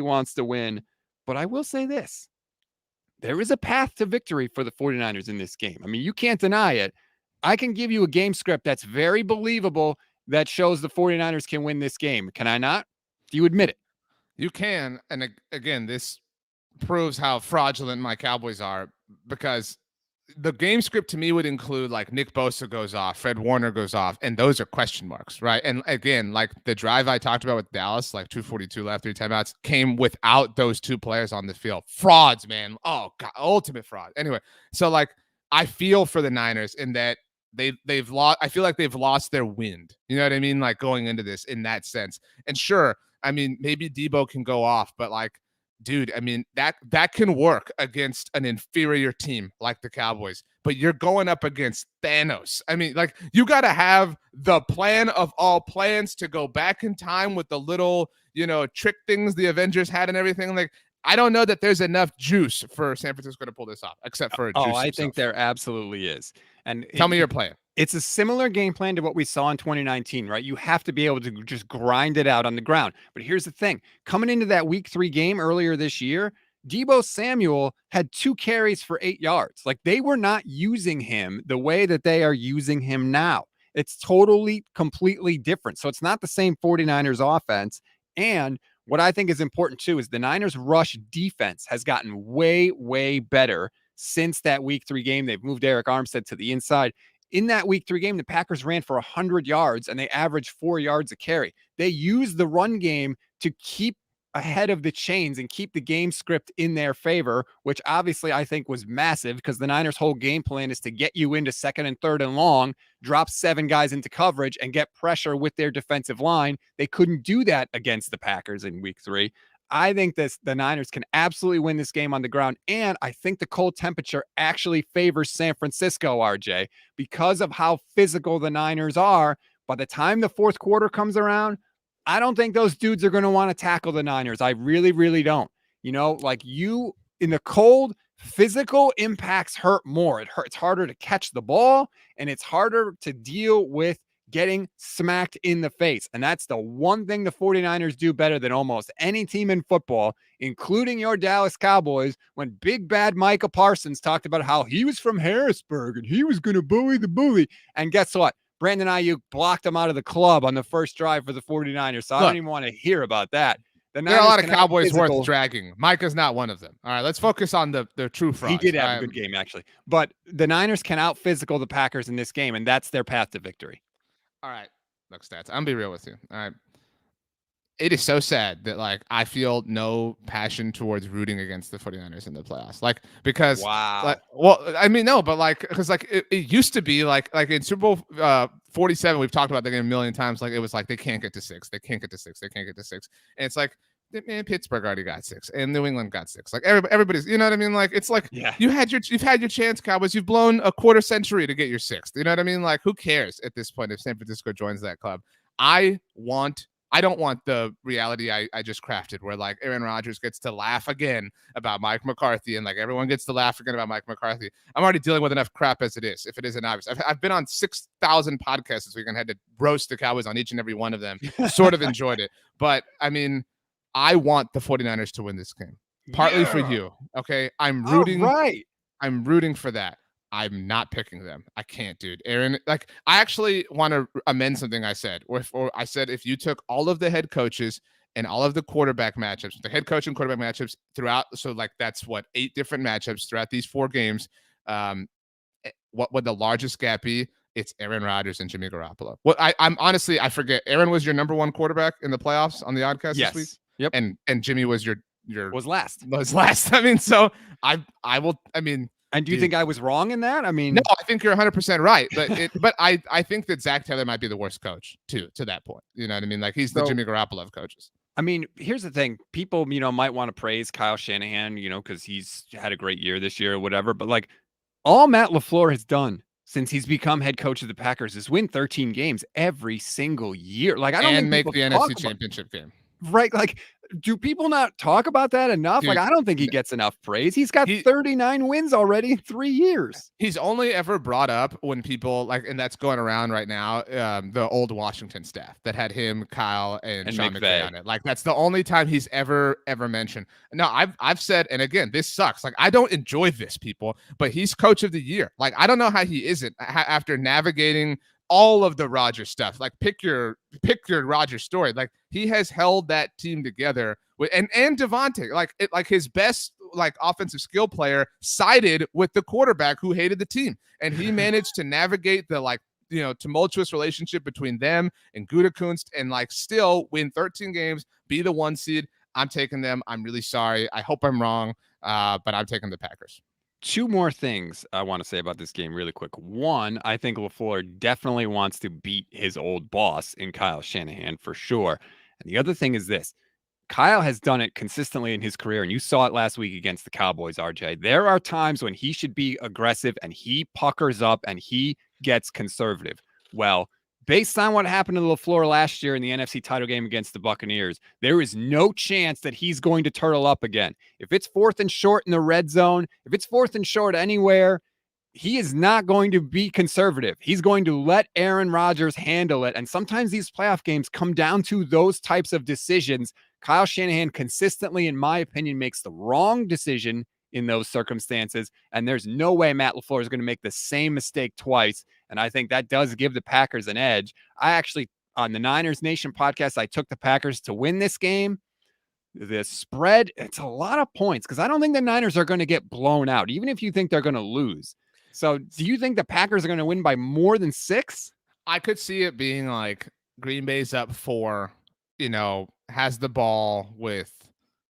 wants to win. But I will say this. There is a path to victory for the 49ers in this game. I mean, you can't deny it. I can give you a game script that's very believable that shows the 49ers can win this game. Can I not? Do you admit it? You can. And again, this proves how fraudulent my Cowboys are, because the game script to me would include like Nick Bosa goes off, Fred Warner goes off, and those are question marks, right? And again, like the drive I talked about with Dallas, like 2:42 left, 3 timeouts, came without those 2 players on the field. Frauds, man. Oh God, ultimate fraud. Anyway, so like I feel for the Niners in that they've lost. I feel like they've lost their wind. You know what I mean? Like going into this in that sense. And sure, I mean maybe Debo can go off, but like, dude, I mean, that can work against an inferior team like the Cowboys, but you're going up against Thanos. I mean, like, you got to have the plan of all plans to go back in time with the little, trick things the Avengers had and everything. Like, I don't know that there's enough juice for San Francisco to pull this off, except for juice. I think there absolutely is. And tell me your plan. It's a similar game plan to what we saw in 2019, right? You have to be able to just grind it out on the ground. But here's the thing. Coming into that week 3 game earlier this year, Deebo Samuel had 2 carries for 8 yards. Like, they were not using him the way that they are using him now. It's totally, completely different. So it's not the same 49ers offense. And what I think is important too is the Niners rush defense has gotten way, way better since that week 3 game. They've moved Eric Armstead to the inside. In that week 3 game, the Packers ran for 100 yards and they averaged 4 yards a carry. They used the run game to keep ahead of the chains and keep the game script in their favor, which obviously I think was massive because the Niners' whole game plan is to get you into 2nd and 3rd and long, drop 7 guys into coverage and get pressure with their defensive line. They couldn't do that against the Packers in week 3. I think the Niners can absolutely win this game on the ground. And I think the cold temperature actually favors San Francisco, RJ, because of how physical the Niners are. By the time the 4th quarter comes around, I don't think those dudes are going to want to tackle the Niners. I really, really don't. Like, you in the cold, physical impacts hurt more. It's harder to catch the ball, and it's harder to deal with getting smacked in the face. And that's the one thing the 49ers do better than almost any team in football, including your Dallas Cowboys, when big bad Micah Parsons talked about how he was from Harrisburg and he was going to bully the bully. And guess what? Brandon Ayuk blocked him out of the club on the first drive for the 49ers. So I don't even want to hear about that. There are a lot of Cowboys worth dragging. Micah's not one of them. All right, let's focus on the true frauds. He did have a good game, actually. But the Niners can out-physical the Packers in this game, and that's their path to victory. All right, look, stats. I'm going to be real with you. All right. It is so sad that, like, I feel no passion towards rooting against the 49ers in the playoffs. Like, because, like, well, I mean, no, but, like, because, like, it used to be, like in Super Bowl 47, we've talked about the game a million times. Like, it was like, they can't get to 6. They can't get to 6. They can't get to 6. And it's like, man, Pittsburgh already got 6, and New England got 6. Like, everybody's, you know what I mean? Like, it's like, you've had your chance, Cowboys. You've blown a quarter century to get your 6th. You know what I mean? Like, who cares at this point if San Francisco joins that club? I don't want the reality I just crafted where, like, Aaron Rodgers gets to laugh again about Mike McCarthy and, like, everyone gets to laugh again about Mike McCarthy. I'm already dealing with enough crap as it is, if it isn't obvious. I've been on 6,000 podcasts this week and had to roast the Cowboys on each and every one of them. Sort of enjoyed it. But, I mean, I want the 49ers to win this game, partly for you. Okay. I'm rooting for that. I'm not picking them. I can't, dude. Aaron, like, I actually want to amend something I said. Or I said, if you took all of the head coaches and all of the quarterback matchups, the head coach and quarterback matchups throughout, so, like, that's what, 8 different matchups throughout these 4 games. What would the largest gap be? It's Aaron Rodgers and Jimmy Garoppolo. Well, I'm honestly, I forget. Aaron was your number 1 quarterback in the playoffs on the Oddcast this week. Yep. And Jimmy was your was last. I mean, so I will. I mean. And do you think I was wrong in that? I mean, no, I think you're 100% right. But I think that Zach Taylor might be the worst coach too, to that point. You know what I mean? Like, he's the Jimmy Garoppolo of coaches. I mean, here's the thing. People, might want to praise Kyle Shanahan, because he's had a great year this year or whatever. But, like, all Matt LaFleur has done since he's become head coach of the Packers is win 13 games every single year. Like, I don't think make the NFC Championship game. Right. Like, do people not talk about that enough? Dude, like, I don't think he gets enough praise. He's got 39 wins already in 3 years. He's only ever brought up when people, like, and that's going around right now, the old Washington staff that had him, Kyle, and Sean McVay on it. Like, that's the only time he's ever mentioned. No, I've said, and again, this sucks. Like, I don't enjoy this, people, but he's coach of the year. Like, I don't know how he isn't after navigating all of the Rodgers stuff. Like, pick your Rodgers story. Like, he has held that team together with and Devontae, like his best, like, offensive skill player, sided with the quarterback who hated the team, and he managed to navigate the, like, tumultuous relationship between them and Gutekunst, and, like, still win 13 games, be the 1 seed. I'm taking them. I'm really sorry. I hope I'm wrong, but I'm taking the Packers. 2 more things I want to say about this game really quick. One, I think LaFleur definitely wants to beat his old boss in Kyle Shanahan for sure. And the other thing is this. Kyle has done it consistently in his career, and you saw it last week against the Cowboys, RJ. There are times when he should be aggressive and he puckers up and he gets conservative. Well, based on what happened to LaFleur last year in the NFC title game against the Buccaneers, there is no chance that he's going to turtle up again. If it's 4th and short in the red zone, if it's 4th and short anywhere, he is not going to be conservative. He's going to let Aaron Rodgers handle it. And sometimes these playoff games come down to those types of decisions. Kyle Shanahan consistently, in my opinion, makes the wrong decision in those circumstances. And there's no way Matt LaFleur is going to make the same mistake twice. And I think that does give the Packers an edge. I actually, on the Niners Nation podcast, I took the Packers to win this game. The spread, it's a lot of points because I don't think the Niners are going to get blown out, even if you think they're going to lose. So do you think the Packers are going to win by more than 6? I could see it being like Green Bay's up 4, has the ball with,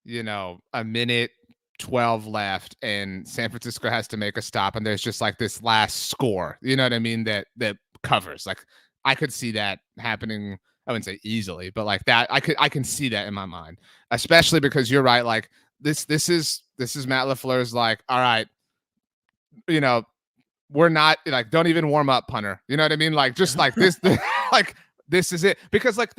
a minute 12 left, and San Francisco has to make a stop, and there's just like this last score, you know what I mean, that covers. Like, I could see that happening. I wouldn't say easily, but like that, I can see that in my mind, especially because you're right. Like, this is Matt LaFleur's, like, all right, we're not, like, don't even warm up, punter. You know what I mean? Like, just like this, like, this is it. Because, like,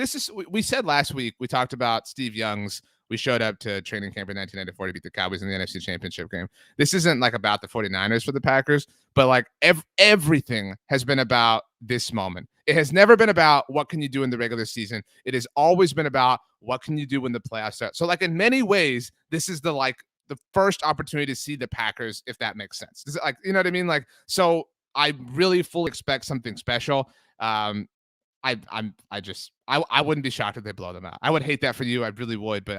we said last week, we talked about Steve Young's we showed up to training camp in 1994 to beat the Cowboys in the NFC Championship game. This isn't like about the 49ers for the Packers, but like everything has been about this moment. It has never been about what can you do in the regular season. It has always been about what can you do when the playoffs start. So like in many ways, this is the first opportunity to see the Packers, if that makes sense. Is it like, you know what I mean? Like, so I really fully expect something special. I wouldn't be shocked if they blow them out. I would hate that for you. I really would, but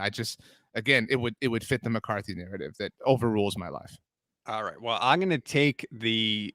again, it would fit the McCarthy narrative that overrules my life. All right. Well, I'm going to take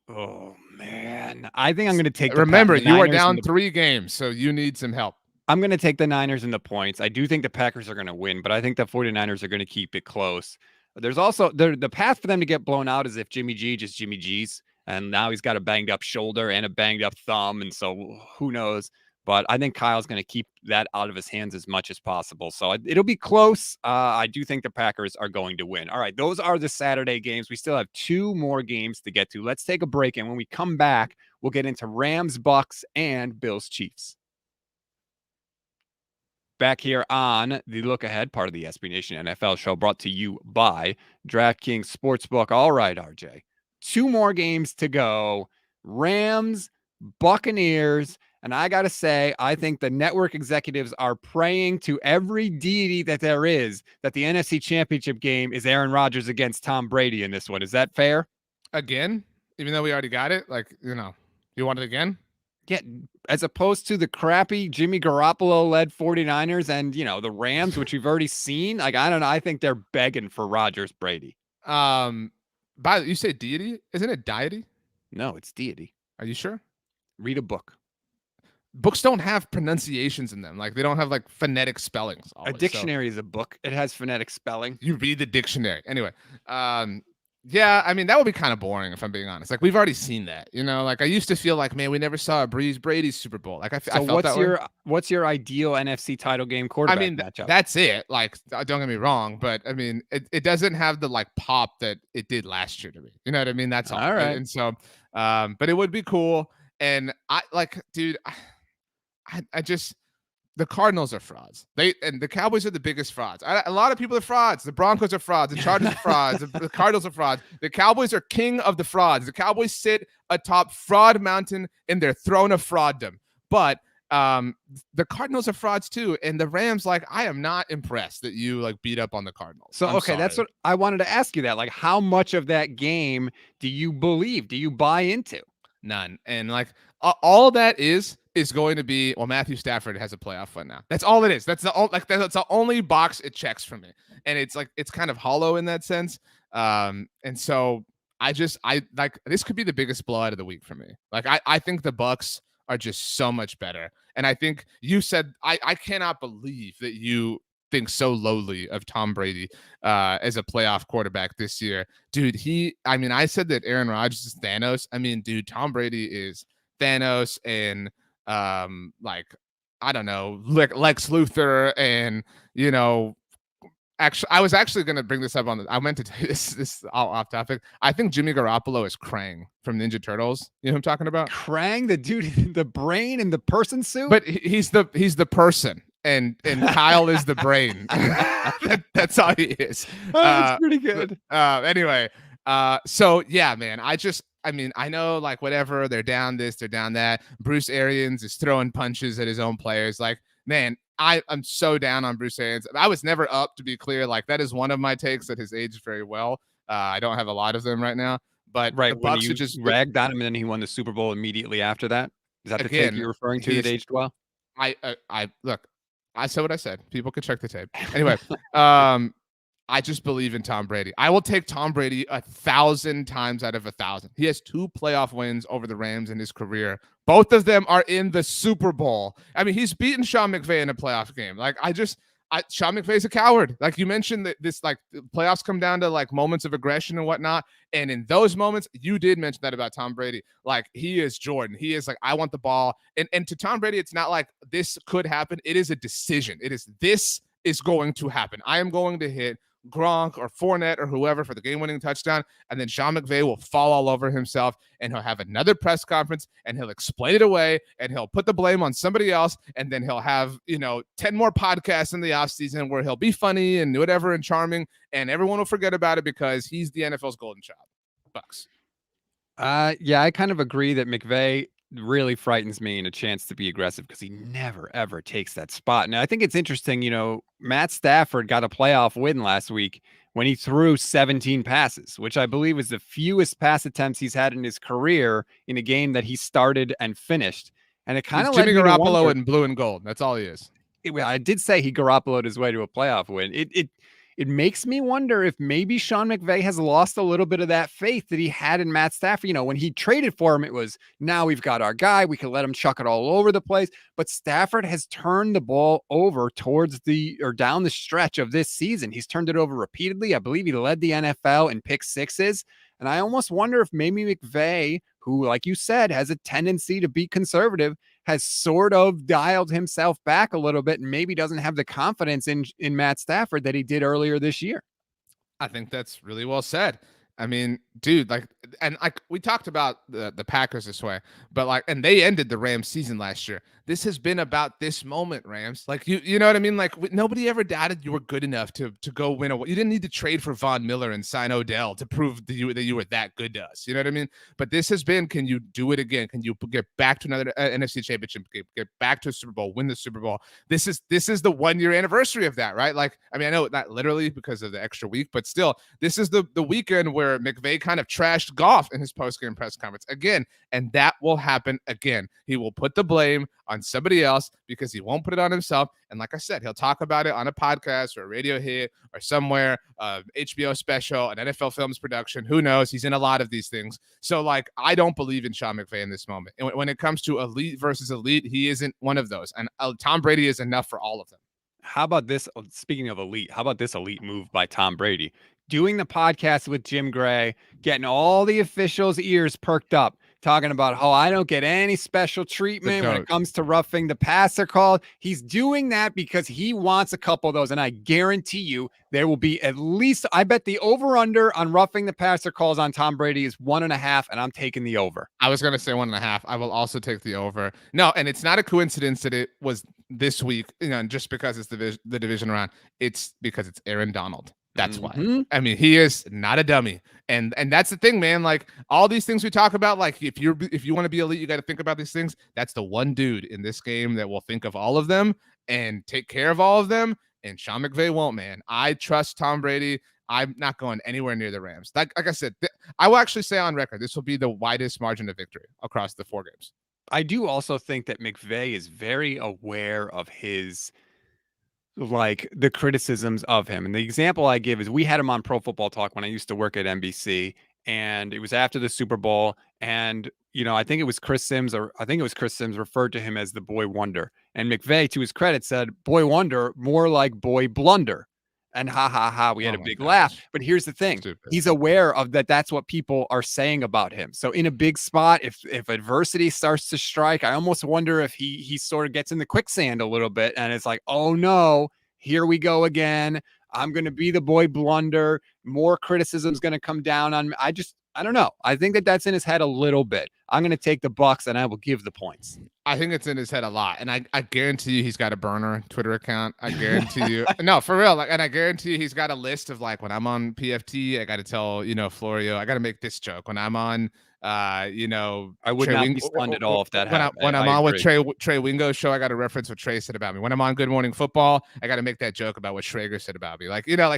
oh man. I think I'm going to take Remember, you are down 3 games, so you need some help. I'm going to take the Niners in the points. I do think the Packers are going to win, but I think the 49ers are going to keep it close. There's also the path for them to get blown out is if Jimmy G just Jimmy G's, and now he's got a banged up shoulder and a banged up thumb, and so who knows. But I think Kyle's going to keep that out of his hands as much as possible. So it'll be close. I do think the Packers are going to win. All right, those are the Saturday games. We still have 2 more games to get to. Let's take a break, and when we come back, we'll get into Rams, Bucks, and Bills, Chiefs. Back here on the Look Ahead, part of the SB Nation NFL show, brought to you by DraftKings Sportsbook. All right, RJ, 2 more games to go. Rams, Buccaneers. And I got to say, I think the network executives are praying to every deity that there is that the NFC Championship game is Aaron Rodgers against Tom Brady in this one. Is that fair? Again? Even though we already got it? Like, you want it again? Yeah, as opposed to the crappy Jimmy Garoppolo-led 49ers and, the Rams, which we've already seen. Like, I don't know. I think they're begging for Rodgers Brady. You say deity? Isn't it deity? No, it's deity. Are you sure? Read a book. Books don't have pronunciations in them. Like, they don't have like phonetic spellings. A dictionary is a book. It has phonetic spelling. You read the dictionary. Anyway, yeah, I mean, that would be kind of boring if I'm being honest. Like, we've already seen that, like I used to feel like, man, we never saw a Brady's Super Bowl. Like I felt what's your ideal NFC title game quarterback matchup? That's it. Like, don't get me wrong, but I mean, it doesn't have the like pop that it did last year to me. You know what I mean? That's all. All right. And so, but it would be cool. And the Cardinals are frauds. And the Cowboys are the biggest frauds. A lot of people are frauds. The Broncos are frauds. The Chargers are frauds. The Cardinals are frauds. The Cowboys are king of the frauds. The Cowboys sit atop fraud mountain in their throne of frauddom. But the Cardinals are frauds too. And the Rams, like, I am not impressed that you like beat up on the Cardinals. So, okay, that's what I wanted to ask you that. Like, how much of that game do you believe? Do you buy into? None. And like all that is going to be, well, Matthew Stafford has a playoff win now. That's all it is. That's the only box it checks for me. And it's like, it's kind of hollow in that sense. And so I like, this could be the biggest blowout of the week for me. Like, I think the Bucks are just so much better. And I think you said, I cannot believe that you think so lowly of Tom Brady as a playoff quarterback this year. Dude, I said that Aaron Rodgers is Thanos. I mean, dude, Tom Brady is Thanos and like, I don't know, Lex Luthor and, actually, I was actually going to bring this up I meant to tell you this all off topic. I think Jimmy Garoppolo is Krang from Ninja Turtles. You know who I'm talking about? Krang, the dude, the brain in the person suit? But he's the person. And Kyle is the brain. That's all he is. Oh, that's pretty good. Anyway, so yeah, man. I know, like, whatever, they're down this, they're down that. Bruce Arians is throwing punches at his own players. Like, man, I'm so down on Bruce Arians. I was never up, to be clear. Like, that is one of my takes that has aged very well. I don't have a lot of them right now, but right, the Bucks when you just ragged on him and then he won the Super Bowl immediately after that. Is that the take you're referring to that aged well? Look, I said what I said. People can check the tape. Anyway, I just believe in Tom Brady. I will take Tom Brady 1,000 times out of 1,000. He has 2 playoff wins over the Rams in his career. Both of them are in the Super Bowl. I mean, he's beaten Sean McVay in a playoff game. Like, Sean McVay's a coward. Like you mentioned, that this, like, playoffs come down to like moments of aggression and whatnot. And in those moments, you did mention that about Tom Brady. Like, he is Jordan. He is like, I want the ball. And to Tom Brady, it's not like this could happen. It is a decision. This is going to happen. I am going to hit Gronk or Fournette or whoever for the game-winning touchdown, and then Sean McVay will fall all over himself, and he'll have another press conference, and he'll explain it away, and he'll put the blame on somebody else, and then he'll have 10 more podcasts in the offseason where he'll be funny and whatever and charming, and everyone will forget about it because he's the NFL's golden child. Bucks. Yeah, I kind of agree that McVay really frightens me in a chance to be aggressive because he never, ever takes that spot. And I think it's interesting, Matt Stafford got a playoff win last week when he threw 17 passes, which I believe is the fewest pass attempts he's had in his career in a game that he started and finished. And it kind of Jimmy led me to Garoppolo wonder, in blue and gold. That's all he is. I did say he Garoppolo'd his way to a playoff win. It makes me wonder if maybe Sean McVay has lost a little bit of that faith that he had in Matt Stafford. When he traded for him, it was, now we've got our guy. We can let him chuck it all over the place. But Stafford has turned the ball over down the stretch of this season. He's turned it over repeatedly. I believe he led the NFL in pick sixes. And I almost wonder if maybe McVay, who, like you said, has a tendency to be conservative, has sort of dialed himself back a little bit and maybe doesn't have the confidence in Matt Stafford that he did earlier this year. I think that's really well said. I mean, dude, we talked about the Packers this way, but and they ended the Rams season last year. This has been about this moment, Rams. You know what I mean? Nobody ever doubted you were good enough to go win you didn't need to trade for Von Miller and sign Odell to prove that you were that good to us. You know what I mean? But this has been, can you do it again? Can you get back to another NFC championship, get back to a Super Bowl, win the Super Bowl? This is the 1 year anniversary of that, right? I mean, I know not literally because of the extra week, but still, this is the weekend where McVay kind of trashed Goff in his post-game press conference again, and that will happen again. He will put the blame on somebody else because he won't put it on himself. And like I said, he'll talk about it on a podcast or a radio hit or somewhere, HBO special, an NFL Films production. Who knows? He's in a lot of these things. So I don't believe in Sean McVay in this moment. And when it comes to elite versus elite, he isn't one of those. And Tom Brady is enough for all of them. How about this? Speaking of elite, how about this elite move by Tom Brady? Doing the podcast with Jim Gray, getting all the officials' ears perked up, talking about how I don't get any special treatment when it comes to roughing the passer call. He's doing that because he wants a couple of those. And I guarantee you there will be at least, I bet the over-under on roughing the passer calls on Tom Brady is 1.5, and I'm taking the over. I was going to say 1.5. I will also take the over. No, and it's not a coincidence that it was this week, just because it's the division round. It's because it's Aaron Donald. That's why. I mean, he is not a dummy. And that's the thing, man. All these things we talk about, if you want to be elite, you got to think about these things. That's the one dude in this game that will think of all of them and take care of all of them. And Sean McVay won't, man. I trust Tom Brady. I'm not going anywhere near the Rams. Like I said, I will actually say on record, this will be the widest margin of victory across the 4 games. I do also think that McVay is very aware of his the criticisms of him. And the example I give is we had him on Pro Football Talk when I used to work at NBC, and it was after the Super Bowl. And, I think it was Chris Sims referred to him as the boy wonder. And McVay, to his credit, said, boy wonder, more like boy blunder. And we had a big laugh. But here's the thing. Stupid. He's aware of that. That's what people are saying about him. So in a big spot, if adversity starts to strike, I almost wonder if he sort of gets in the quicksand a little bit. And it's like, oh no, here we go again. I'm going to be the boy blunder. More criticism is going to come down on me. I don't know. I think that's in his head a little bit. I'm going to take the Bucks, and I will give the points. I think it's in his head a lot. And I guarantee you he's got a burner Twitter account. I guarantee you. No, for real. And I guarantee you he's got a list of when I'm on PFT, I got to tell, Florio, I got to make this joke. When I'm on, I would Trey not be stunned at all if that happened. When I'm on with Trey Wingo's show, I got to reference what Trey said about me. When I'm on Good Morning Football, I got to make that joke about what Schrager said about me.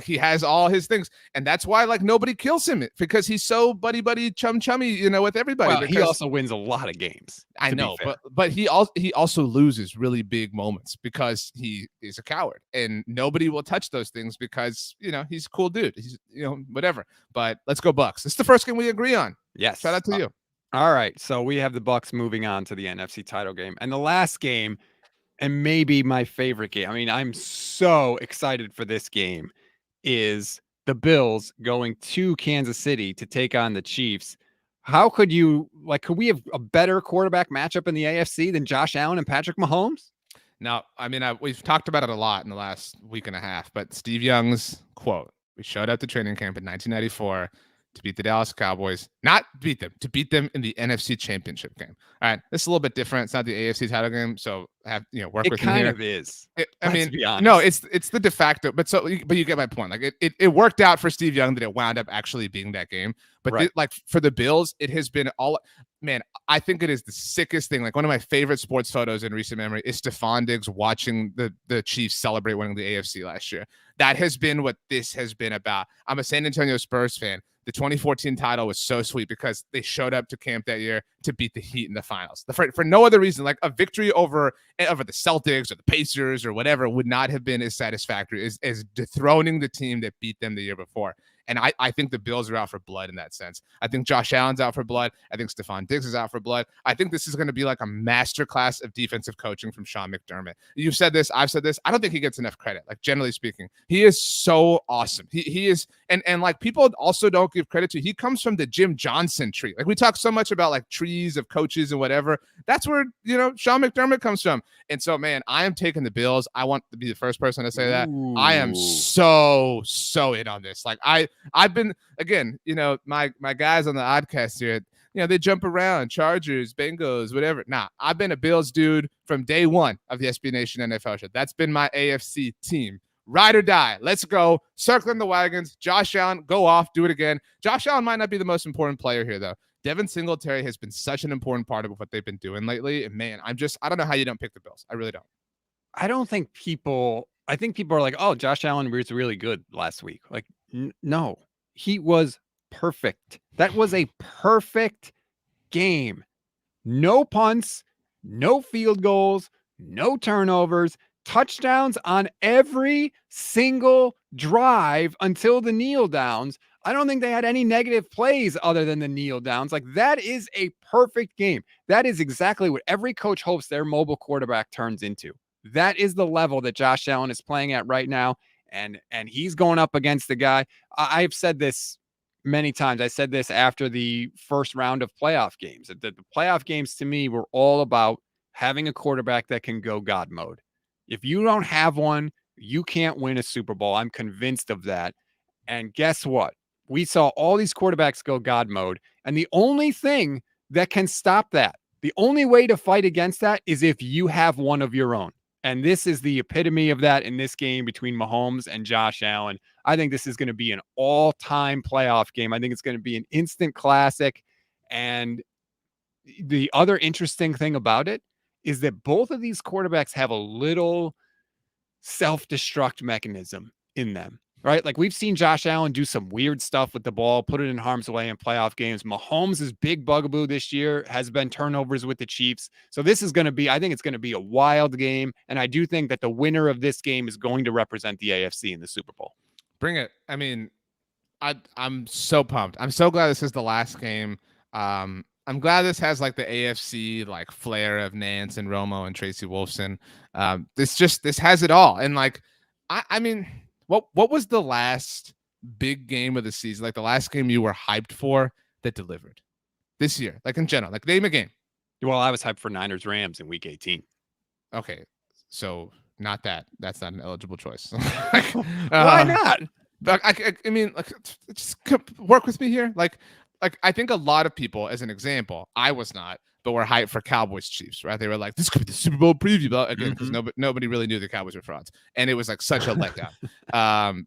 He has all his things. And that's why nobody kills him, because he's so buddy chummy, with everybody. Well, he also wins a lot of games. I know, but he also loses really big moments because he is a coward, and nobody will touch those things because he's a cool dude. He's whatever. But let's go Bucks. This is the first game we agree on. Yes. Shout out to you. All right. So we have the Bucks moving on to the NFC title game, and the last game, and maybe my favorite game. I mean, I'm so excited for this game, is the Bills going to Kansas City to take on the Chiefs. How could we have a better quarterback matchup in the AFC than Josh Allen and Patrick Mahomes? Now, I mean, we've talked about it a lot in the last week and a half, but Steve Young's quote, We showed up to training camp in 1994 to beat the Dallas Cowboys, not beat them, to beat them in the NFC Championship game. All right, this is a little bit different. It's not the AFC title game, so work It with me kind here. of is. I Let's mean, be honest. no, it's the de facto, but you get my point. Like it worked out for Steve Young that it wound up actually being that game. But Right. like for the Bills, it has been all. Man, I think it is the sickest thing. Like one of my favorite sports photos in recent memory is Stephon Diggs watching the Chiefs celebrate winning the AFC last year. That has been what this has been about. I'm a San Antonio Spurs fan. The 2014 title was so sweet because they showed up to camp that year to beat the Heat in the finals. For no other reason, like a victory over the Celtics or the Pacers or whatever would not have been as satisfactory as dethroning the team that beat them the year before. And I think the Bills are out for blood in that sense. I think Josh Allen's out for blood. I think Stephon Diggs is out for blood. I think this is going to be like a masterclass of defensive coaching from Sean McDermott. You've said this. I've said this. I don't think he gets enough credit. Like generally speaking, he is so awesome. He is, and like people also don't give credit to. He comes from the Jim Johnson tree. Like we talk so much about like trees of coaches and whatever. That's where Sean McDermott comes from. And so, man, I am taking the Bills. I want to be the first person to say that. I am so in on this. Like I've been, again, my guys on the Oddcast here, they jump around, Chargers, Bengals, whatever. Nah, I've been a Bills dude from day one of the SB Nation NFL show. That's been my AFC team. Ride or die. Let's go. Circling the wagons. Josh Allen, go off. Do it again. Josh Allen might not be the most important player here, though. Devin Singletary has been such an important part of what they've been doing lately. And, man, I don't know how you don't pick the Bills. I really don't. I think people are like, oh, Josh Allen was really good last week. Like, no, he was perfect. That was a perfect game. No punts, no field goals, no turnovers, touchdowns on every single drive until the kneel downs. I don't think they had any negative plays other than the kneel downs. Like that is a perfect game. That is exactly what every coach hopes their mobile quarterback turns into. That is the level that Josh Allen is playing at right now. And he's going up against the guy. I've said this many times. I said this after the first round of playoff games. The playoff games to me were all about having a quarterback that can go God mode. If you don't have one, you can't win a Super Bowl. I'm convinced of that. And guess what? We saw all these quarterbacks go God mode. And the only thing that can stop that, the only way to fight against that is if you have one of your own. And this is the epitome of that in this game between Mahomes and Josh Allen. I think this is going to be an all-time playoff game. I think it's going to be an instant classic. And the other interesting thing about it is that both of these quarterbacks have a little self-destruct mechanism in them, right? Like we've seen Josh Allen do some weird stuff with the ball, put it in harm's way in playoff games. Mahomes' big bugaboo this year has been turnovers with the Chiefs. So this is going to be, I think it's going to be a wild game. And I do think that the winner of this game is going to represent the AFC in the Super Bowl. Bring it. I mean, I'm so pumped. I'm so glad this is the last game. I'm glad this has like the AFC like flair of Nance and Romo and Tracy Wolfson. This has it all. And like, I mean, what was the last big game of the season? Like the last game you were hyped for that delivered this year, like in general, like name a game. Well, I was hyped for Niners Rams in week 18. Okay. So not that. That's not an eligible choice. Why not? I mean, like, just work with me here. Like I think a lot of people, as an example, I was not, but were hyped for Cowboys Chiefs, right? They were like, this could be the Super Bowl preview, but again, because nobody really knew the Cowboys were frauds, and it was like such a letdown.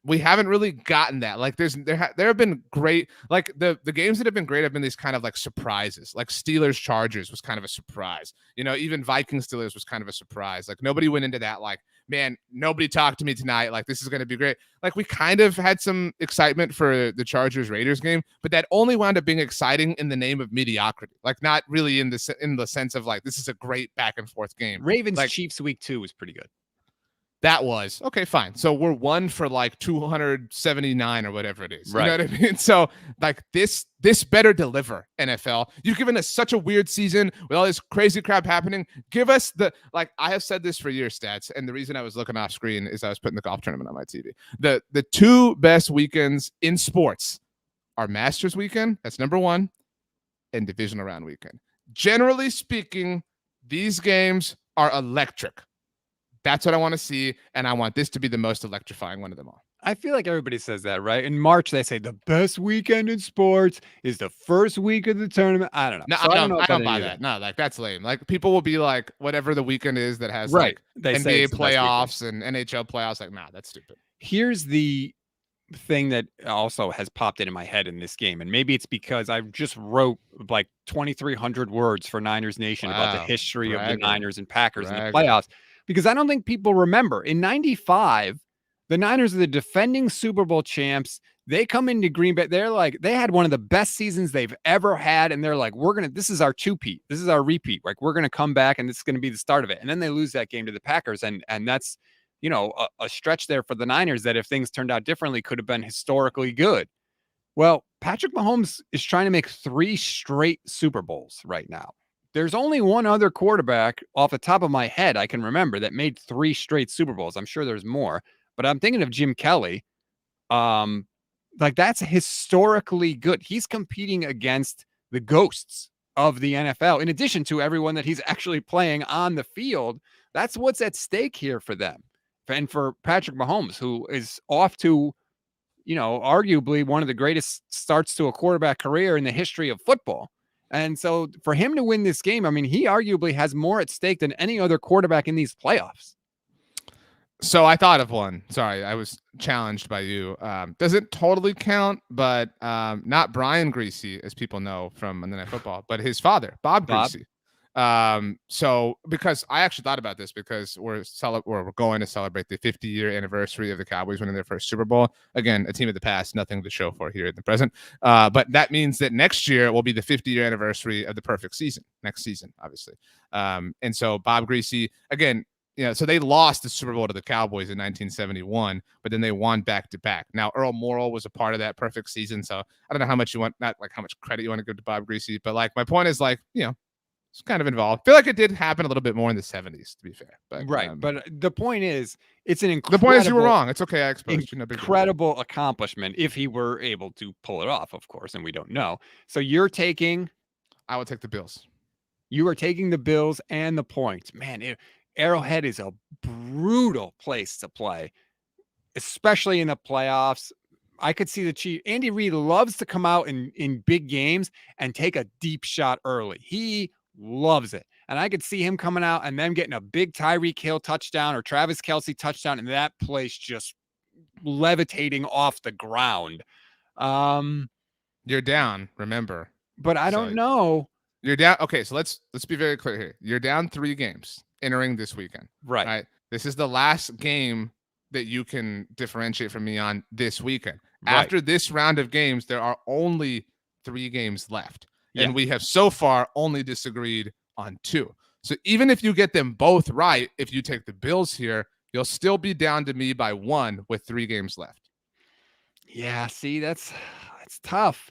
We haven't really gotten that. Like there have been great, like the games that have been great have been these kind of like surprises. Like Steelers Chargers was kind of a surprise. Even Vikings Steelers was kind of a surprise. Like nobody went into that like, man, nobody talked to me tonight. Like this is going to be great. Like we kind of had some excitement for the Chargers Raiders game, but that only wound up being exciting in the name of mediocrity. Like not really in the sense of like this is a great back and forth game. Ravens like, Chiefs week 2 was pretty good. That was okay, fine. So we're 1 for like 279 or whatever it is. Right. You know what I mean? So like this better deliver, NFL. You've given us such a weird season with all this crazy crap happening. Give us I have said this for years, Stats, and the reason I was looking off screen is I was putting the golf tournament on my TV. The two best weekends in sports are Masters weekend, that's number 1, and Divisional Round weekend. Generally speaking, these games are electric. That's what I want to see, and I want this to be the most electrifying one of them all. I feel like everybody says that, right? In March, they say the best weekend in sports is the first week of the tournament. I don't know. No, So I don't know I about don't any buy of that. that. No, like that's lame. Like people will be like, whatever the weekend is that has Right. like They say NBA it's the best weekend. playoffs and NHL playoffs. Like, nah, that's stupid. Here's the thing that also has popped into my head in this game, and maybe it's because I just wrote like 2,300 words for Niners Nation about the Wow, history of the bragger, Niners and Packers in the bragger. playoffs, because I don't think people remember. In 95, the Niners are the defending Super Bowl champs. They come into Green Bay. They're like, they had one of the best seasons they've ever had. And they're like, this is our two-peat. This is our repeat. Like, we're going to come back and this is going to be the start of it. And then they lose that game to the Packers. And that's, a stretch there for the Niners that if things turned out differently could have been historically good. Well, Patrick Mahomes is trying to make 3 straight Super Bowls right now. There's only one other quarterback off the top of my head I can remember that made 3 straight Super Bowls. I'm sure there's more, but I'm thinking of Jim Kelly. Like that's historically good. He's competing against the ghosts of the NFL, in addition to everyone that he's actually playing on the field. That's what's at stake here for them. And for Patrick Mahomes, who is off to, arguably one of the greatest starts to a quarterback career in the history of football. And so for him to win this game, I mean, he arguably has more at stake than any other quarterback in these playoffs. So I thought of one. Sorry, I was challenged by you. Doesn't totally count, but not Brian Greasy, as people know from Monday Night Football, but his father, Bob Greasy. So because I actually thought about this because we're going to celebrate the 50-year anniversary of the Cowboys winning their first Super Bowl. Again, a team of the past, nothing to show for here in the present. But that means that next year will be the 50-year anniversary of the perfect season. Next season, obviously. And so Bob Greasy, again, so they lost the Super Bowl to the Cowboys in 1971, but then they won back to back. Now, Earl Morrall was a part of that perfect season. So I don't know how much how much credit you want to give to Bob Greasy, but like my point is like, it's kind of involved. I feel like it did happen a little bit more in the 70s, to be fair. But, right. But the point is, it's an incredible. The point is you were wrong. It's okay. I exposed you. No big incredible accomplishment if he were able to pull it off, of course, and we don't know. So you're taking. I would take the Bills. You are taking the Bills and the points. Man, Arrowhead is a brutal place to play, especially in the playoffs. I could see the Chiefs. Andy Reid loves to come out in big games and take a deep shot early. He loves it. And I could see him coming out and them getting a big Tyreek Hill touchdown or Travis Kelce touchdown, and that place just levitating off the ground. You're down, remember. But I don't know. You're down. Okay, so let's be very clear here. You're down 3 games entering this weekend. Right. This is the last game that you can differentiate from me on this weekend. Right. After this round of games, there are only 3 games left. And we have so far only disagreed on 2. So even if you get them both right, if you take the Bills here, you'll still be down to me by 1 with 3 games left. Yeah, see, that's tough.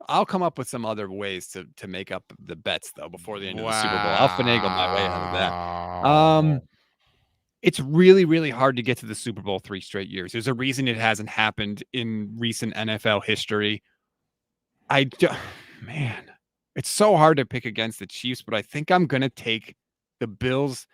I'll come up with some other ways to make up the bets, though, before the end of the Super Bowl. I'll finagle my way out of that. It's really, really hard to get to the Super Bowl 3 straight years. There's a reason it hasn't happened in recent NFL history. Man, it's so hard to pick against the Chiefs, but I think I'm going to take the Bills.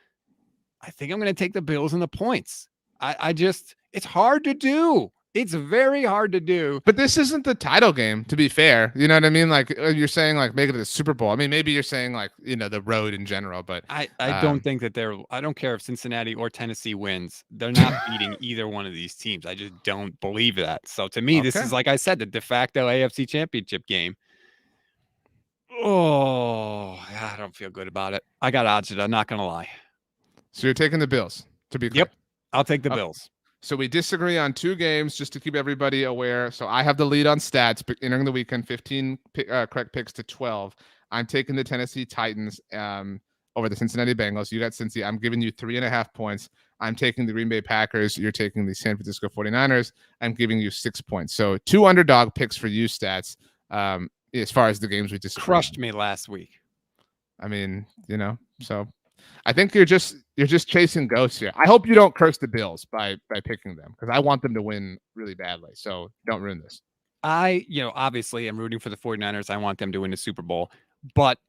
I think I'm going to take the Bills and the points. It's hard to do. It's very hard to do. But this isn't the title game, to be fair. You know what I mean? Like you're saying, like make it a Super Bowl. I mean, maybe you're saying like, the road in general, but I don't think that I don't care if Cincinnati or Tennessee wins. They're not beating either one of these teams. I just don't believe that. So to me, This is, like I said, the de facto AFC championship game. Oh, I don't feel good about it. I got odds it. I'm not going to lie. So you're taking the Bills, to be clear. Yep. I'll take the Bills. So we disagree on 2 games, just to keep everybody aware. So I have the lead on stats, but entering the weekend, 15 correct picks to 12. I'm taking the Tennessee Titans over the Cincinnati Bengals. You got Cincy. I'm giving you 3.5 points. I'm taking the Green Bay Packers. You're taking the San Francisco 49ers. I'm giving you 6 points. So 2 underdog picks for you, stats. As far as the games we just crushed me last week. I mean, so I think you're just chasing ghosts here. I hope you don't curse the Bills by picking them, because I want them to win really badly. So don't ruin this. Obviously I'm rooting for the 49ers. I want them to win the Super Bowl. But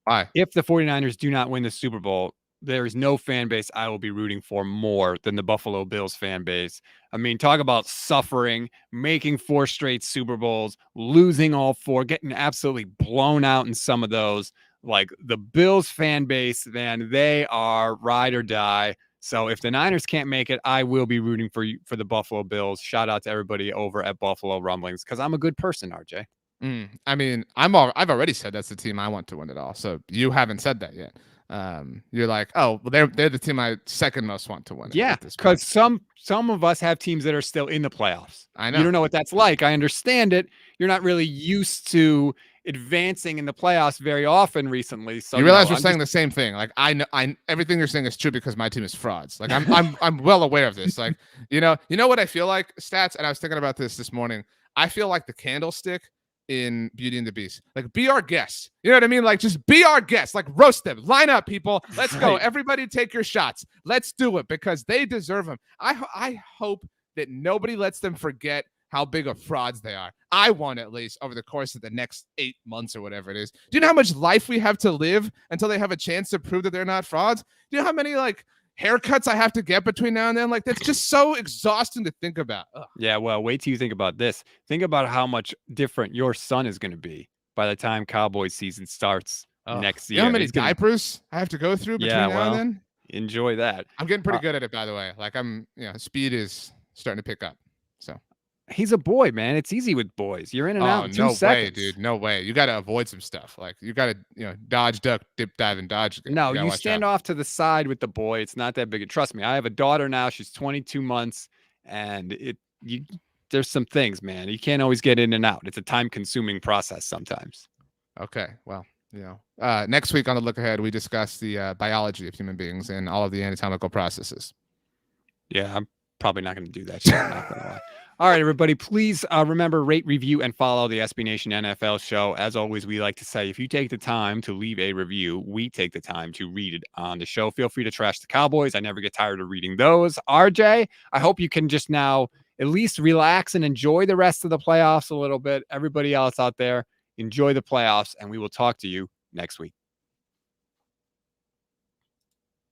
why? If the 49ers do not win the Super Bowl, there is no fan base I will be rooting for more than the Buffalo Bills fan base. I mean, talk about suffering, making 4 straight Super Bowls, losing all 4, getting absolutely blown out in some of those. Like the Bills fan base, man, they are ride or die. So if the Niners can't make it, I will be rooting for the Buffalo Bills. Shout out to everybody over at Buffalo Rumblings because I'm a good person, RJ. I mean, I've already said that's the team I want to win it all. So you haven't said that yet. You're like, oh, well, they're the team I second most want to win it. Yeah, because some of us have teams that are still in the playoffs. I know. You don't know what that's like. I understand it. You're not really used to advancing in the playoffs very often recently. So you realize we're saying the same thing. Like I know, everything you're saying is true because my team is frauds. Like I'm well aware of this. Like you know what I feel like, Stats. And I was thinking about this morning. I feel like the candlestick in Beauty and the Beast. Like, be our guests. You know what I mean? Like, just be our guests. Like, roast them. Line up, people. Let's go. Everybody take your shots. Let's do it because they deserve them. I hope that nobody lets them forget how big of frauds they are. I want, at least over the course of the next 8 months or whatever it is. Do you know how much life we have to live until they have a chance to prove that they're not frauds? Do you know how many, like, haircuts I have to get between now and then? Like, that's just so exhausting to think about. Ugh. Yeah, well, wait till you think about this. Think about how much different your son is going to be by the time Cowboys season starts next year. You know how many diapers I have to go through between now and then? Enjoy that. I'm getting pretty good at it, by the way. Like, speed is starting to pick up. So he's a boy, man. It's easy with boys. You're in and out in 2 seconds. No way, dude. No way. You got to avoid some stuff. Like, you got to, dodge, duck, dip, dive, and dodge. No, you stand off to the side with the boy. It's not that big. Trust me. I have a daughter now. She's 22 months, and there's some things, man. You can't always get in and out. It's a time-consuming process sometimes. Okay. Well, next week on the Look Ahead, we discuss the biology of human beings and all of the anatomical processes. Yeah, I'm probably not going to do that shit. I'm not going to lie. All right, everybody, please remember, rate, review, and follow the SB Nation NFL show. As always, we like to say, if you take the time to leave a review, we take the time to read it on the show. Feel free to trash the Cowboys. I never get tired of reading those. RJ, I hope you can just now at least relax and enjoy the rest of the playoffs a little bit. Everybody else out there, enjoy the playoffs, and we will talk to you next week.